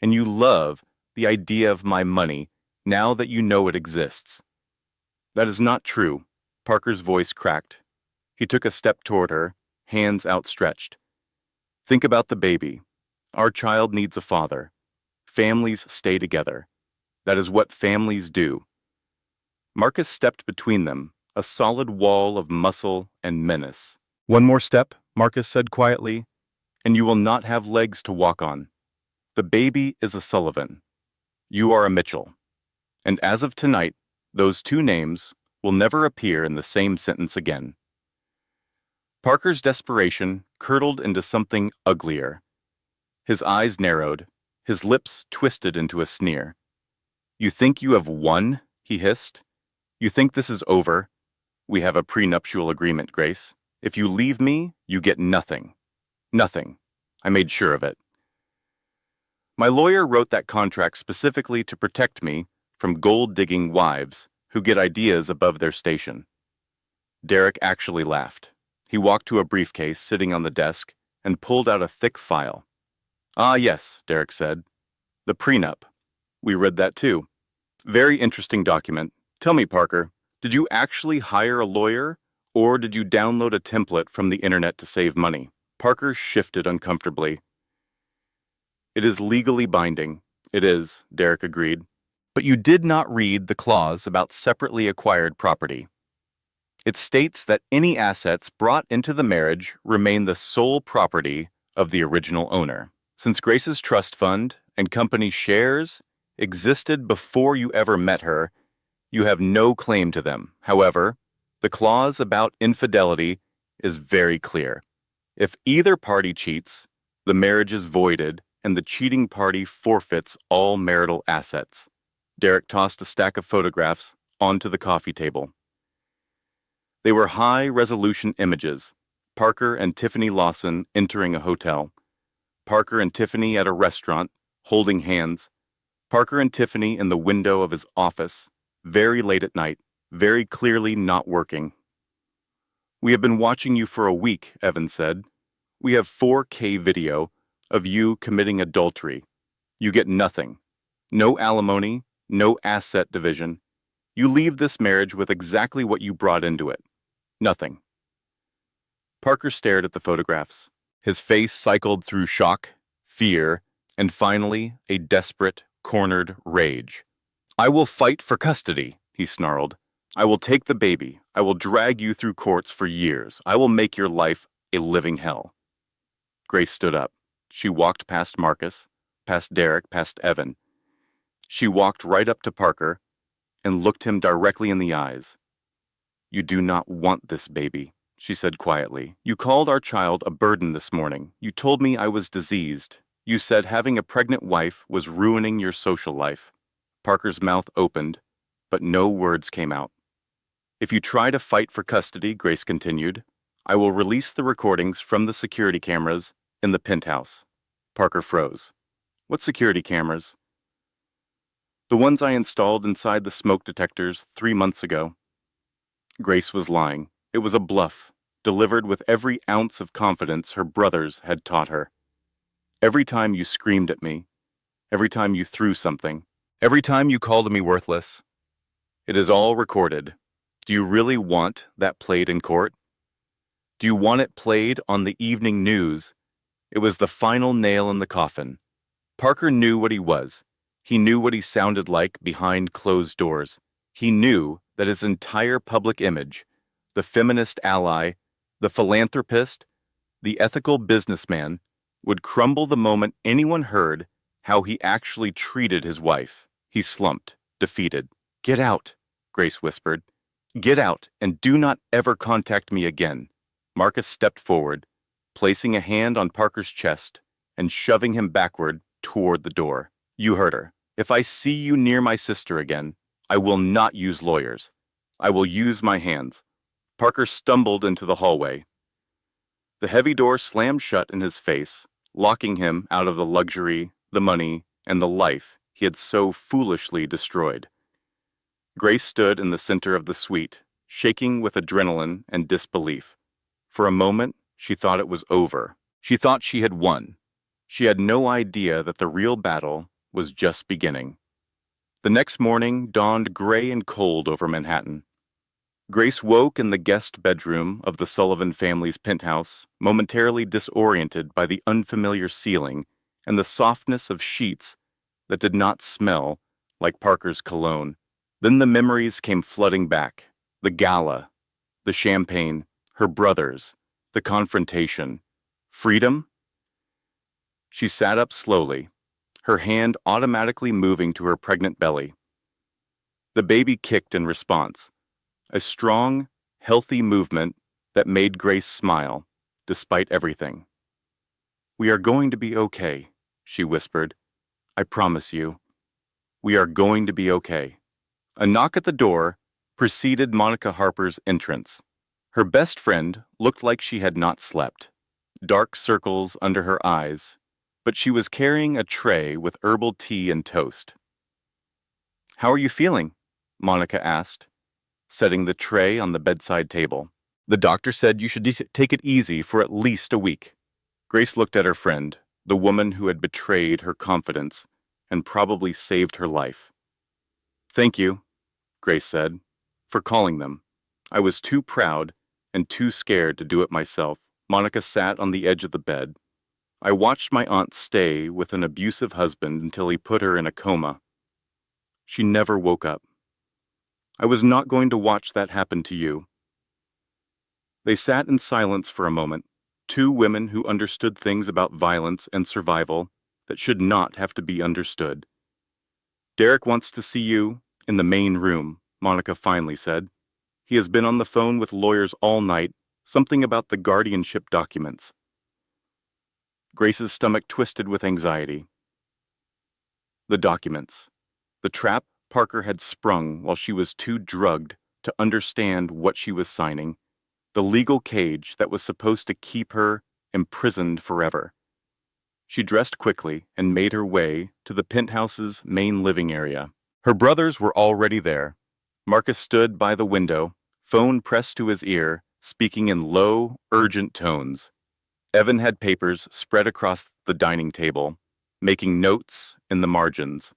And you love the idea of my money now that you know it exists." "That is not true." Parker's voice cracked. He took a step toward her, hands outstretched. "Think about the baby. Our child needs a father. Families stay together. That is what families do." Marcus stepped between them, a solid wall of muscle and menace. "One more step," Marcus said quietly, "and you will not have legs to walk on. The baby is a Sullivan. You are a Mitchell. And as of tonight, those two names will never appear in the same sentence again." Parker's desperation curdled into something uglier. His eyes narrowed, his lips twisted into a sneer. "You think you have won?" he hissed. "You think this is over? We have a prenuptial agreement, Grace. If you leave me, you get nothing. Nothing. I made sure of it. My lawyer wrote that contract specifically to protect me from gold-digging wives who get ideas above their station." Derek actually laughed. He walked to a briefcase sitting on the desk and pulled out a thick file. "Ah, yes," Derek said. "The prenup. We read that too. Very interesting document. Tell me, Parker, did you actually hire a lawyer, or did you download a template from the internet to save money?" Parker shifted uncomfortably. "It is legally binding." "It is," Derek agreed. "But you did not read the clause about separately acquired property. It states that any assets brought into the marriage remain the sole property of the original owner. Since Grace's trust fund and company shares existed before you ever met her, you have no claim to them. However, the clause about infidelity is very clear. If either party cheats, the marriage is voided and the cheating party forfeits all marital assets." Derek tossed a stack of photographs onto the coffee table. They were high-resolution images. Parker and Tiffany Lawson entering a hotel. Parker and Tiffany at a restaurant, holding hands. Parker and Tiffany in the window of his office, very late at night, very clearly not working. "We have been watching you for a week," Evans said. "We have 4K video of you committing adultery. You get nothing. No alimony, no asset division. You leave this marriage with exactly what you brought into it. Nothing." Parker stared at the photographs. His face cycled through shock, fear, and finally a desperate, cornered rage. "I will fight for custody," he snarled. "I will take the baby. I will drag you through courts for years. I will make your life a living hell." Grace stood up. She walked past Marcus, past Derek, past Evan. She walked right up to Parker and looked him directly in the eyes. "You do not want this baby," she said quietly. "You called our child a burden this morning. You told me I was diseased. You said having a pregnant wife was ruining your social life." Parker's mouth opened, but no words came out. "If you try to fight for custody," Grace continued, "I will release the recordings from the security cameras in the penthouse." Parker froze. What security cameras? The ones I installed inside the smoke detectors 3 months ago. Grace was lying. It was a bluff, delivered with every ounce of confidence her brothers had taught her. Every time you screamed at me, every time you threw something, every time you called me worthless, it is all recorded. Do you really want that played in court? Do you want it played on the evening news? It was the final nail in the coffin. Parker knew what he was. He knew what he sounded like behind closed doors. He knew that his entire public image, the feminist ally, the philanthropist, the ethical businessman, would crumble the moment anyone heard how he actually treated his wife. He slumped, defeated. "Get out," Grace whispered. "Get out, and do not ever contact me again." Marcus stepped forward, placing a hand on Parker's chest and shoving him backward toward the door. "You heard her. If I see you near my sister again, I will not use lawyers. I will use my hands." Parker stumbled into the hallway. The heavy door slammed shut in his face, locking him out of the luxury, the money, and the life he had so foolishly destroyed. Grace stood in the center of the suite, shaking with adrenaline and disbelief. For a moment, she thought it was over. She thought she had won. She had no idea that the real battle was just beginning. The next morning dawned gray and cold over Manhattan. Grace woke in the guest bedroom of the Sullivan family's penthouse, momentarily disoriented by the unfamiliar ceiling and the softness of sheets that did not smell like Parker's cologne. Then the memories came flooding back. The gala, the champagne, her brothers, the confrontation. Freedom? She sat up slowly, her hand automatically moving to her pregnant belly. The baby kicked in response, a strong, healthy movement that made Grace smile, despite everything. "We are going to be okay," she whispered. "I promise you. We are going to be okay." A knock at the door preceded Monica Harper's entrance. Her best friend looked like she had not slept, dark circles under her eyes, but she was carrying a tray with herbal tea and toast. "How are you feeling?" Monica asked, setting the tray on the bedside table. "The doctor said you should take it easy for at least a week." Grace looked at her friend, the woman who had betrayed her confidence and probably saved her life. "Thank you," Grace said, "for calling them. I was too proud and too scared to do it myself." Monica sat on the edge of the bed. "I watched my aunt stay with an abusive husband until he put her in a coma. She never woke up. I was not going to watch that happen to you." They sat in silence for a moment, two women who understood things about violence and survival that should not have to be understood. "Derek wants to see you in the main room," Monica finally said. "He has been on the phone with lawyers all night, something about the guardianship documents." Grace's stomach twisted with anxiety. The documents. The trap Parker had sprung while she was too drugged to understand what she was signing. The legal cage that was supposed to keep her imprisoned forever. She dressed quickly and made her way to the penthouse's main living area. Her brothers were already there. Marcus stood by the window, phone pressed to his ear, speaking in low, urgent tones. Evan had papers spread across the dining table, making notes in the margins.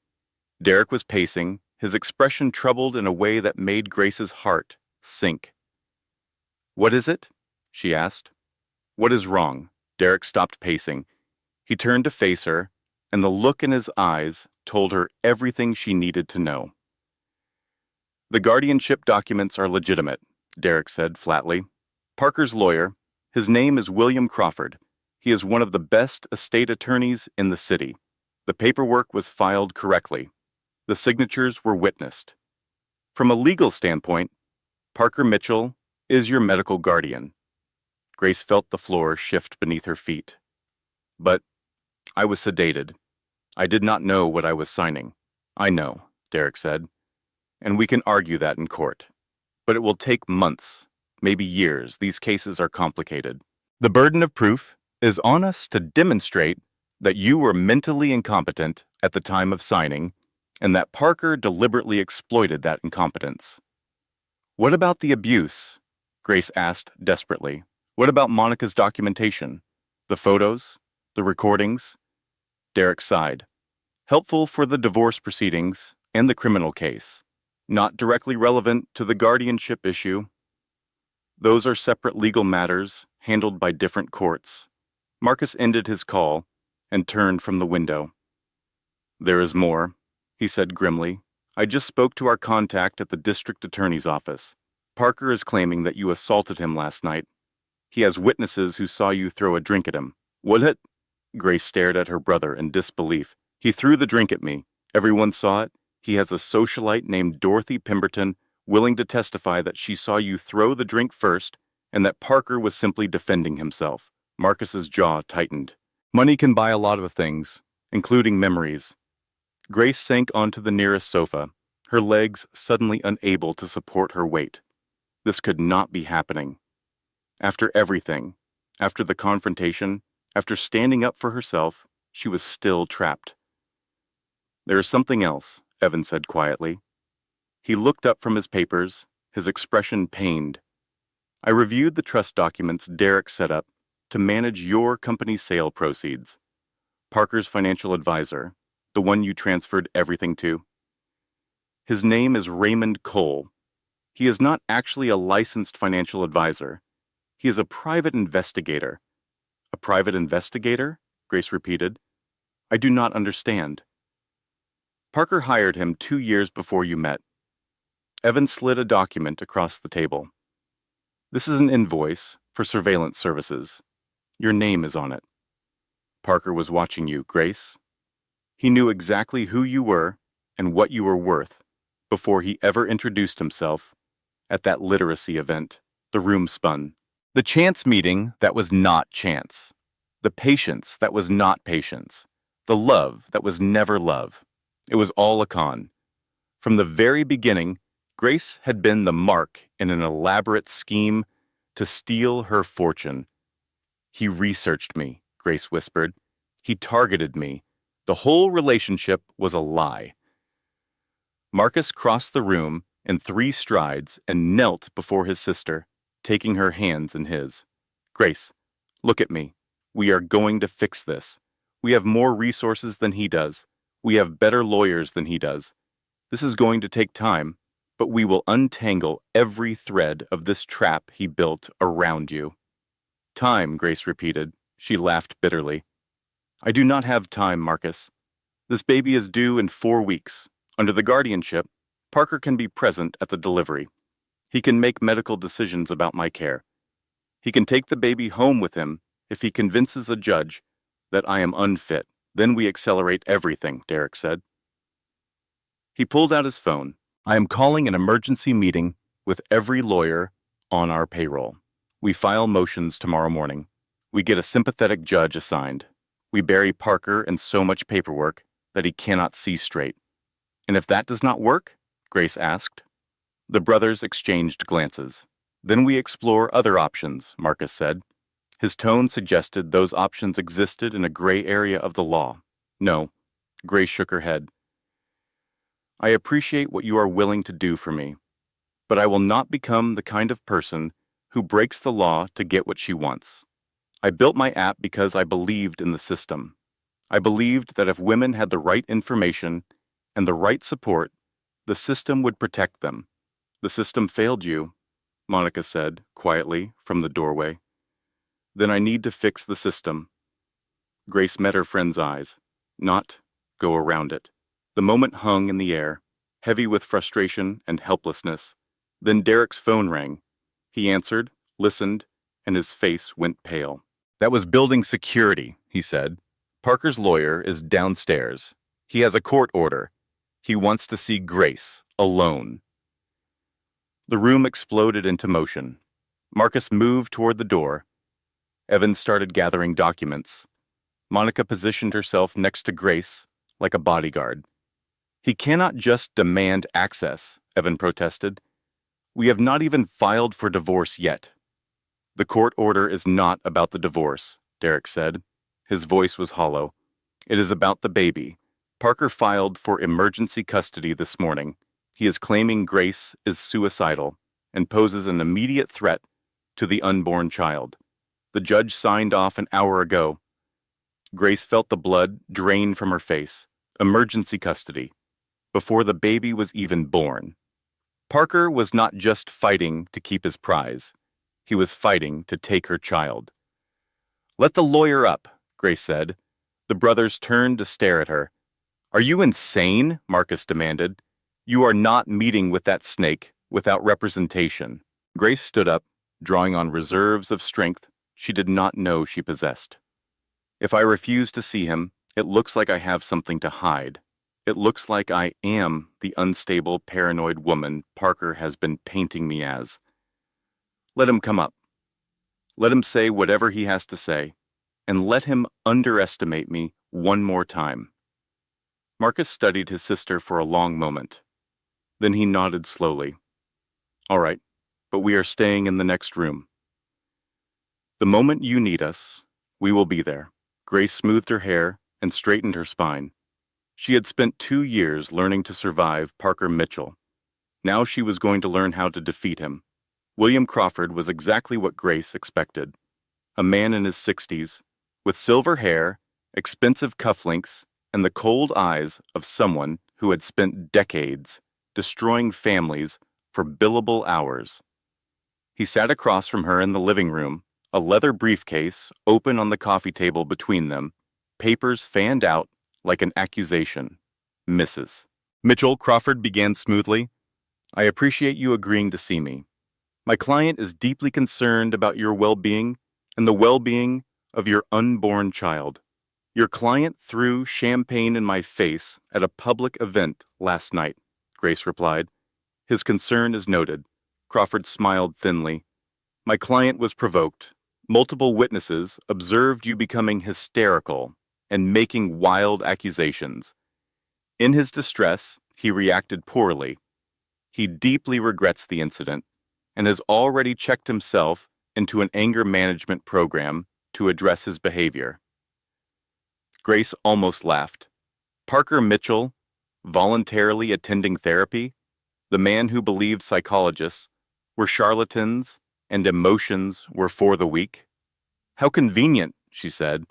Derek was pacing, his expression troubled in a way that made Grace's heart sink. "What is it?" she asked. "What is wrong?" Derek stopped pacing. He turned to face her, and the look in his eyes told her everything she needed to know. "The guardianship documents are legitimate," Derek said flatly. "Parker's lawyer, his name is William Crawford. He is one of the best estate attorneys in the city. The paperwork was filed correctly. The signatures were witnessed. From a legal standpoint, Parker Mitchell is your medical guardian." Grace felt the floor shift beneath her feet. "But I was sedated. I did not know what I was signing." "I know," Derek said, "and we can argue that in court. But it will take months, maybe years. These cases are complicated. The burden of proof is on us to demonstrate that you were mentally incompetent at the time of signing, and that Parker deliberately exploited that incompetence. What about the abuse? Grace asked desperately. What about Monica's documentation? The photos? The recordings? Derek sighed. Helpful for the divorce proceedings and the criminal case. Not directly relevant to the guardianship issue. Those are separate legal matters handled by different courts. Marcus ended his call and turned from the window. There is more, he said grimly. I just spoke to our contact at the district attorney's office. Parker is claiming that you assaulted him last night. He has witnesses who saw you throw a drink at him. What it? Grace stared at her brother in disbelief. He threw the drink at me. Everyone saw it. He has a socialite named Dorothy Pemberton willing to testify that she saw you throw the drink first and that Parker was simply defending himself. Marcus's jaw tightened. Money can buy a lot of things, including memories. Grace sank onto the nearest sofa, her legs suddenly unable to support her weight. This could not be happening. After everything, after the confrontation, after standing up for herself, she was still trapped. There is something else, Evan said quietly. He looked up from his papers, his expression pained. I reviewed the trust documents Derek set up to manage your company's sale proceeds. Parker's financial advisor, the one you transferred everything to. His name is Raymond Cole. He is not actually a licensed financial advisor. He is a private investigator. A private investigator? Grace repeated. I do not understand. Parker hired him 2 years before you met. Evan slid a document across the table. This is an invoice for surveillance services. Your name is on it. Parker was watching you, Grace. He knew exactly who you were and what you were worth before he ever introduced himself at that literacy event. The room spun. The chance meeting that was not chance. The patience that was not patience. The love that was never love. It was all a con. From the very beginning, Grace had been the mark in an elaborate scheme to steal her fortune. He researched me, Grace whispered. He targeted me. The whole relationship was a lie. Marcus crossed the room in 3 strides and knelt before his sister, taking her hands in his. Grace, look at me. We are going to fix this. We have more resources than he does. We have better lawyers than he does. This is going to take time, but we will untangle every thread of this trap he built around you. Time, Grace repeated. She laughed bitterly. I do not have time, Marcus. This baby is due in 4 weeks. Under the guardianship, Parker can be present at the delivery. He can make medical decisions about my care. He can take the baby home with him if he convinces a judge that I am unfit. Then we accelerate everything, Derek said. He pulled out his phone. I am calling an emergency meeting with every lawyer on our payroll. We file motions tomorrow morning. We get a sympathetic judge assigned. We bury Parker in so much paperwork that he cannot see straight. And if that does not work? Grace asked. The brothers exchanged glances. Then we explore other options, Marcus said. His tone suggested those options existed in a gray area of the law. No, Grace shook her head. I appreciate what you are willing to do for me, but I will not become the kind of person who breaks the law to get what she wants. I built my app because I believed in the system. I believed that if women had the right information and the right support, the system would protect them. The system failed you, Monica said quietly from the doorway. Then I need to fix the system. Grace met her friend's eyes, not go around it. The moment hung in the air, heavy with frustration and helplessness. Then Derek's phone rang. He answered, listened, and his face went pale. That was building security, he said. Parker's lawyer is downstairs. He has a court order. He wants to see Grace, alone. The room exploded into motion. Marcus moved toward the door. Evan started gathering documents. Monica positioned herself next to Grace, like a bodyguard. He cannot just demand access, Evan protested. We have not even filed for divorce yet. The court order is not about the divorce, Derek said. His voice was hollow. It is about the baby. Parker filed for emergency custody this morning. He is claiming Grace is suicidal and poses an immediate threat to the unborn child. The judge signed off an hour ago. Grace felt the blood drain from her face. Emergency custody. Before the baby was even born. Parker was not just fighting to keep his prize. He was fighting to take her child. "Let the lawyer up," Grace said. The brothers turned to stare at her. "Are you insane?" Marcus demanded. "You are not meeting with that snake without representation." Grace stood up, drawing on reserves of strength she did not know she possessed. "If I refuse to see him, it looks like I have something to hide. It looks like I am the unstable, paranoid woman Parker has been painting me as. Let him come up. Let him say whatever he has to say, and let him underestimate me one more time." Marcus studied his sister for a long moment. Then he nodded slowly. "All right, but we are staying in the next room. The moment you need us, we will be there." Grace smoothed her hair and straightened her spine. She had spent 2 years learning to survive Parker Mitchell. Now she was going to learn how to defeat him. William Crawford was exactly what Grace expected. A man in his 60s, with silver hair, expensive cufflinks, and the cold eyes of someone who had spent decades destroying families for billable hours. He sat across from her in the living room, a leather briefcase open on the coffee table between them, papers fanned out like an accusation. "Mrs. Mitchell," Crawford began smoothly, "I appreciate you agreeing to see me. My client is deeply concerned about your well-being and the well-being of your unborn child. Your client threw champagne in my face at a public event last night," Grace replied. "His concern is noted." Crawford smiled thinly. "My client was provoked. Multiple witnesses observed you becoming hysterical and making wild accusations. In his distress, he reacted poorly. He deeply regrets the incident and has already checked himself into an anger management program to address his behavior." Grace almost laughed. Parker Mitchell, voluntarily attending therapy, the man who believed psychologists were charlatans and emotions were for the weak? "How convenient," she said.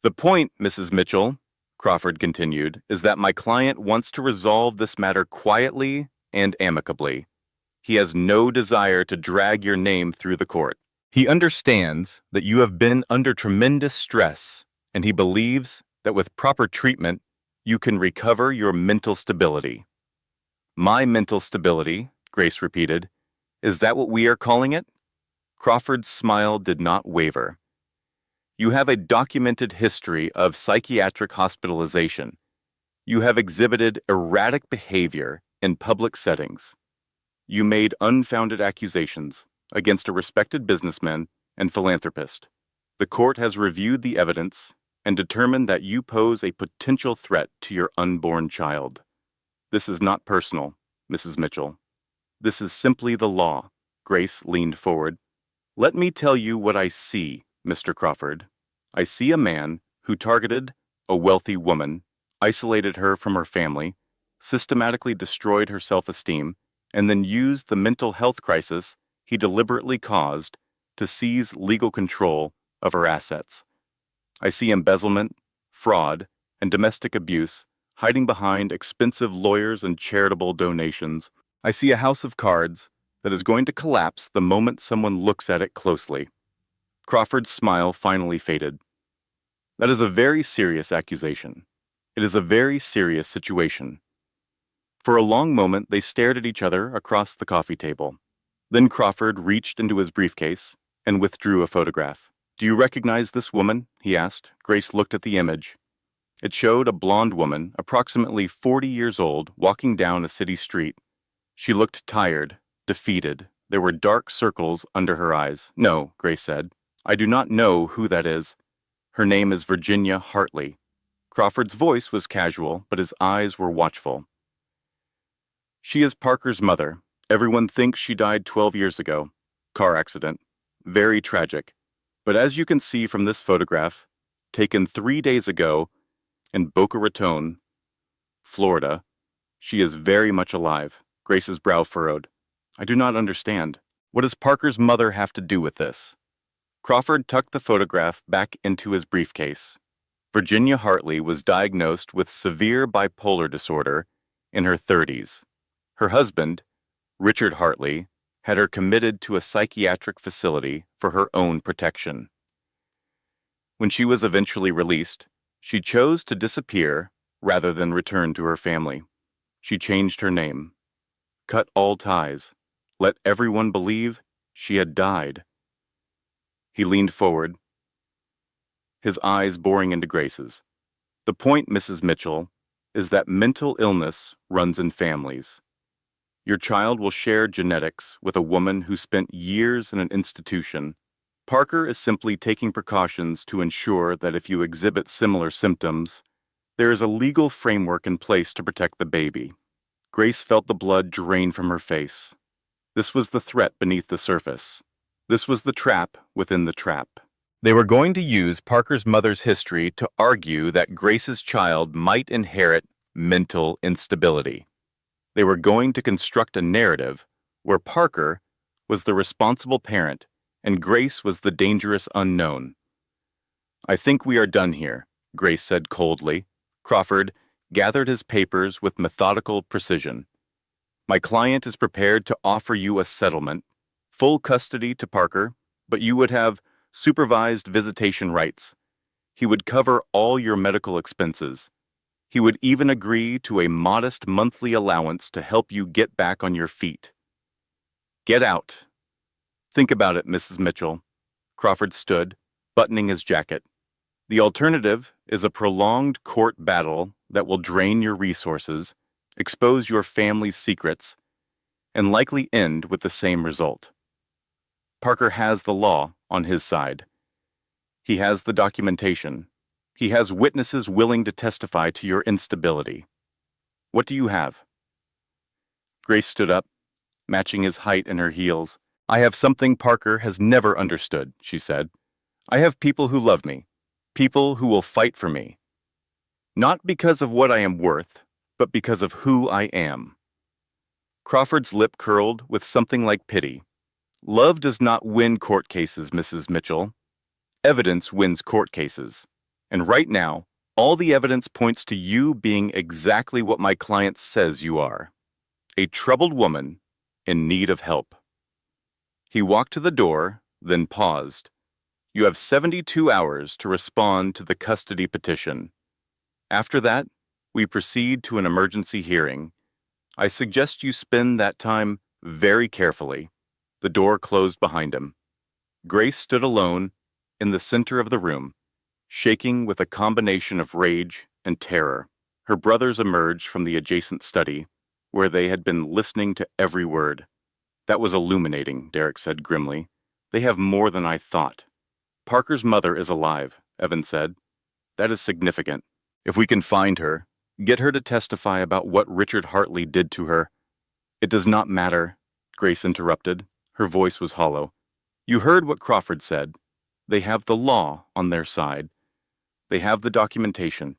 "The point, Mrs. Mitchell," Crawford continued, "is that my client wants to resolve this matter quietly and amicably. He has no desire to drag your name through the court. He understands that you have been under tremendous stress, and he believes that with proper treatment, you can recover your mental stability." "My mental stability," Grace repeated. "Is that what we are calling it?" Crawford's smile did not waver. "You have a documented history of psychiatric hospitalization. You have exhibited erratic behavior in public settings. You made unfounded accusations against a respected businessman and philanthropist. The court has reviewed the evidence and determined that you pose a potential threat to your unborn child. This is not personal, Mrs. Mitchell. This is simply the law." Grace leaned forward. "Let me tell you what I see, Mr. Crawford. I see a man who targeted a wealthy woman, isolated her from her family, systematically destroyed her self-esteem, and then used the mental health crisis he deliberately caused to seize legal control of her assets. I see embezzlement, fraud, and domestic abuse hiding behind expensive lawyers and charitable donations. I see a house of cards that is going to collapse the moment someone looks at it closely." Crawford's smile finally faded. "That is a very serious accusation. It is a very serious situation." For a long moment, they stared at each other across the coffee table. Then Crawford reached into his briefcase and withdrew a photograph. "Do you recognize this woman?" he asked. Grace looked at the image. It showed a blonde woman, approximately 40 years old, walking down a city street. She looked tired, defeated. There were dark circles under her eyes. "No," Grace said. "I do not know who that is. Her name is Virginia Hartley." Crawford's voice was casual, but his eyes were watchful. "She is Parker's mother. Everyone thinks she died 12 years ago. Car accident. Very tragic. But as you can see from this photograph, taken 3 days ago, in Boca Raton, Florida. She is very much alive. Grace's brow furrowed. I do not understand. What does Parker's mother have to do with this? Crawford tucked the photograph back into his briefcase. Virginia Hartley was diagnosed with severe bipolar disorder in her 30s. Her husband, Richard Hartley, had her committed to a psychiatric facility for her own protection. When she was eventually released, she chose to disappear rather than return to her family. She changed her name, cut all ties, let everyone believe she had died. He leaned forward, his eyes boring into Grace's. The point, Mrs. Mitchell, is that mental illness runs in families. Your child will share genetics with a woman who spent years in an institution. Parker is simply taking precautions to ensure that if you exhibit similar symptoms, there is a legal framework in place to protect the baby. Grace felt the blood drain from her face. This was the threat beneath the surface. This was the trap within the trap. They were going to use Parker's mother's history to argue that Grace's child might inherit mental instability. They were going to construct a narrative where Parker was the responsible parent and Grace was the dangerous unknown. I think we are done here, Grace said coldly. Crawford gathered his papers with methodical precision. My client is prepared to offer you a settlement, full custody to Parker, but you would have supervised visitation rights. He would cover all your medical expenses. He would even agree to a modest monthly allowance to help you get back on your feet. Get out. Think about it, Mrs. Mitchell. Crawford stood, buttoning his jacket. The alternative is a prolonged court battle that will drain your resources, expose your family's secrets, and likely end with the same result. Parker has the law on his side. He has the documentation. He has witnesses willing to testify to your instability. What do you have? Grace stood up, matching his height and her heels. I have something Parker has never understood, she said. I have people who love me, people who will fight for me. Not because of what I am worth, but because of who I am. Crawford's lip curled with something like pity. Love does not win court cases, Mrs. Mitchell. Evidence wins court cases. And right now, all the evidence points to you being exactly what my client says you are. A troubled woman in need of help. He walked to the door, then paused. You have 72 hours to respond to the custody petition. After that, we proceed to an emergency hearing. I suggest you spend that time very carefully. The door closed behind him. Grace stood alone in the center of the room, shaking with a combination of rage and terror. Her brothers emerged from the adjacent study, where they had been listening to every word. That was illuminating, Derek said grimly. They have more than I thought. Parker's mother is alive, Evan said. That is significant. If we can find her, get her to testify about what Richard Hartley did to her. It does not matter, Grace interrupted. Her voice was hollow. You heard what Crawford said. They have the law on their side. They have the documentation.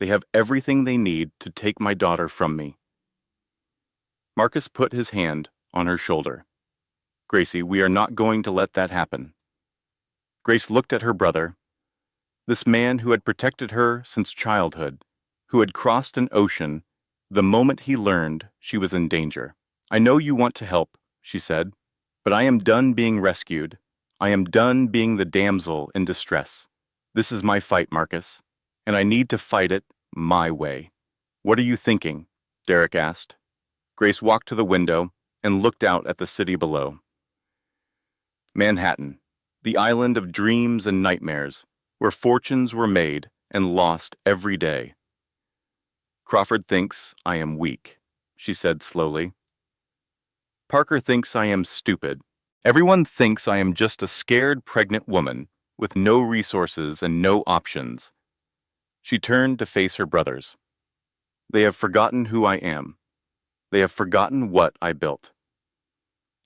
They have everything they need to take my daughter from me. Marcus put his hand on her shoulder. Gracie, we are not going to let that happen. Grace looked at her brother, this man who had protected her since childhood, who had crossed an ocean the moment he learned she was in danger. I know you want to help, she said, but I am done being rescued. I am done being the damsel in distress. This is my fight, Marcus, and I need to fight it my way. What are you thinking? Derek asked. Grace walked to the window and looked out at the city below. Manhattan, the island of dreams and nightmares, where fortunes were made and lost every day. Crawford thinks I am weak, she said slowly. Parker thinks I am stupid. Everyone thinks I am just a scared pregnant woman with no resources and no options. She turned to face her brothers. They have forgotten who I am. They have forgotten what I built.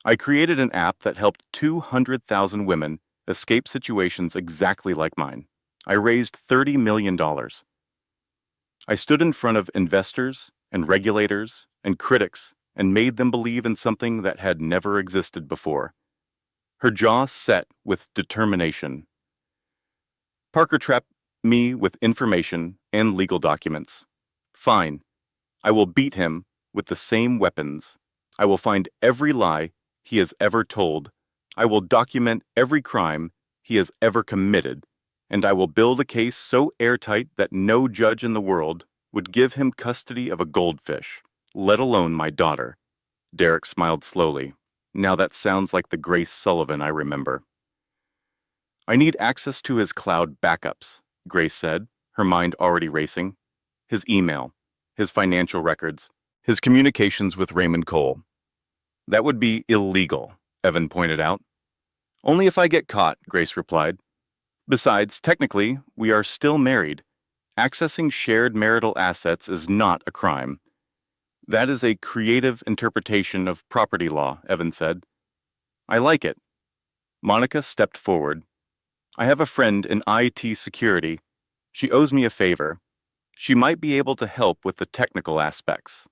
I created an app that helped 200,000 women escape situations exactly like mine. I raised $30 million. I stood in front of investors and regulators and critics and made them believe in something that had never existed before. Her jaw set with determination. Parker trapped me with information and legal documents. Fine. I will beat him with the same weapons. I will find every lie he has ever told. I will document every crime he has ever committed, and I will build a case so airtight that no judge in the world would give him custody of a goldfish, let alone my daughter. Derek smiled slowly. Now that sounds like the Grace Sullivan I remember. I need access to his cloud backups, Grace said, her mind already racing. His email, his financial records, his communications with Raymond Cole. That would be illegal, Evan pointed out. Only if I get caught, Grace replied. Besides, technically, we are still married. Accessing shared marital assets is not a crime. That is a creative interpretation of property law, Evan said. I like it. Monica stepped forward. I have a friend in IT security. She owes me a favor. She might be able to help with the technical aspects.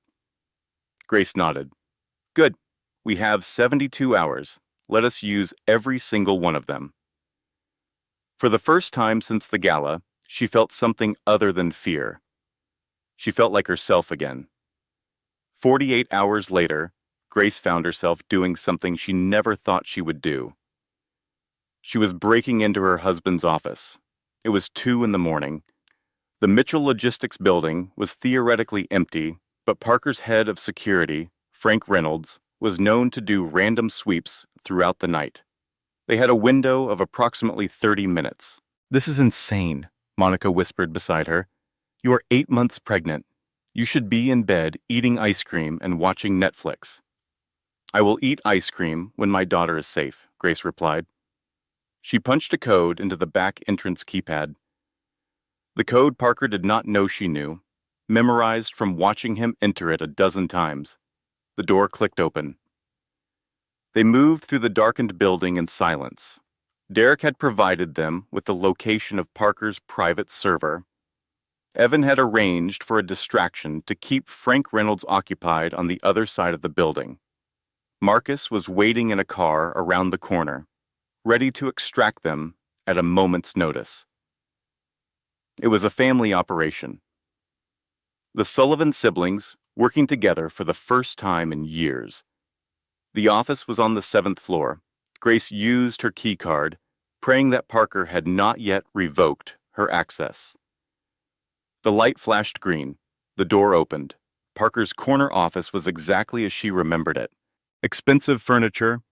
Grace nodded. Good. We have 72 hours. Let us use every single one of them. For the first time since the gala, she felt something other than fear. She felt like herself again. 48 hours later, Grace found herself doing something she never thought she would do. She was breaking into her husband's office. It was 2 a.m. The Mitchell Logistics building was theoretically empty, but Parker's head of security, Frank Reynolds, was known to do random sweeps throughout the night. They had a window of approximately 30 minutes. This is insane, Monica whispered beside her. You are 8 months pregnant. You should be in bed eating ice cream and watching Netflix. I will eat ice cream when my daughter is safe, Grace replied. She punched a code into the back entrance keypad. The code Parker did not know she knew, memorized from watching him enter it a dozen times. The door clicked open. They moved through the darkened building in silence. Derek had provided them with the location of Parker's private server. Evan had arranged for a distraction to keep Frank Reynolds occupied on the other side of the building. Marcus was waiting in a car around the corner, ready to extract them at a moment's notice. It was a family operation. The Sullivan siblings working together for the first time in years. The office was on the 7th floor. Grace used her key card, praying that Parker had not yet revoked her access. The light flashed green. The door opened. Parker's corner office was exactly as she remembered it. Expensive furniture,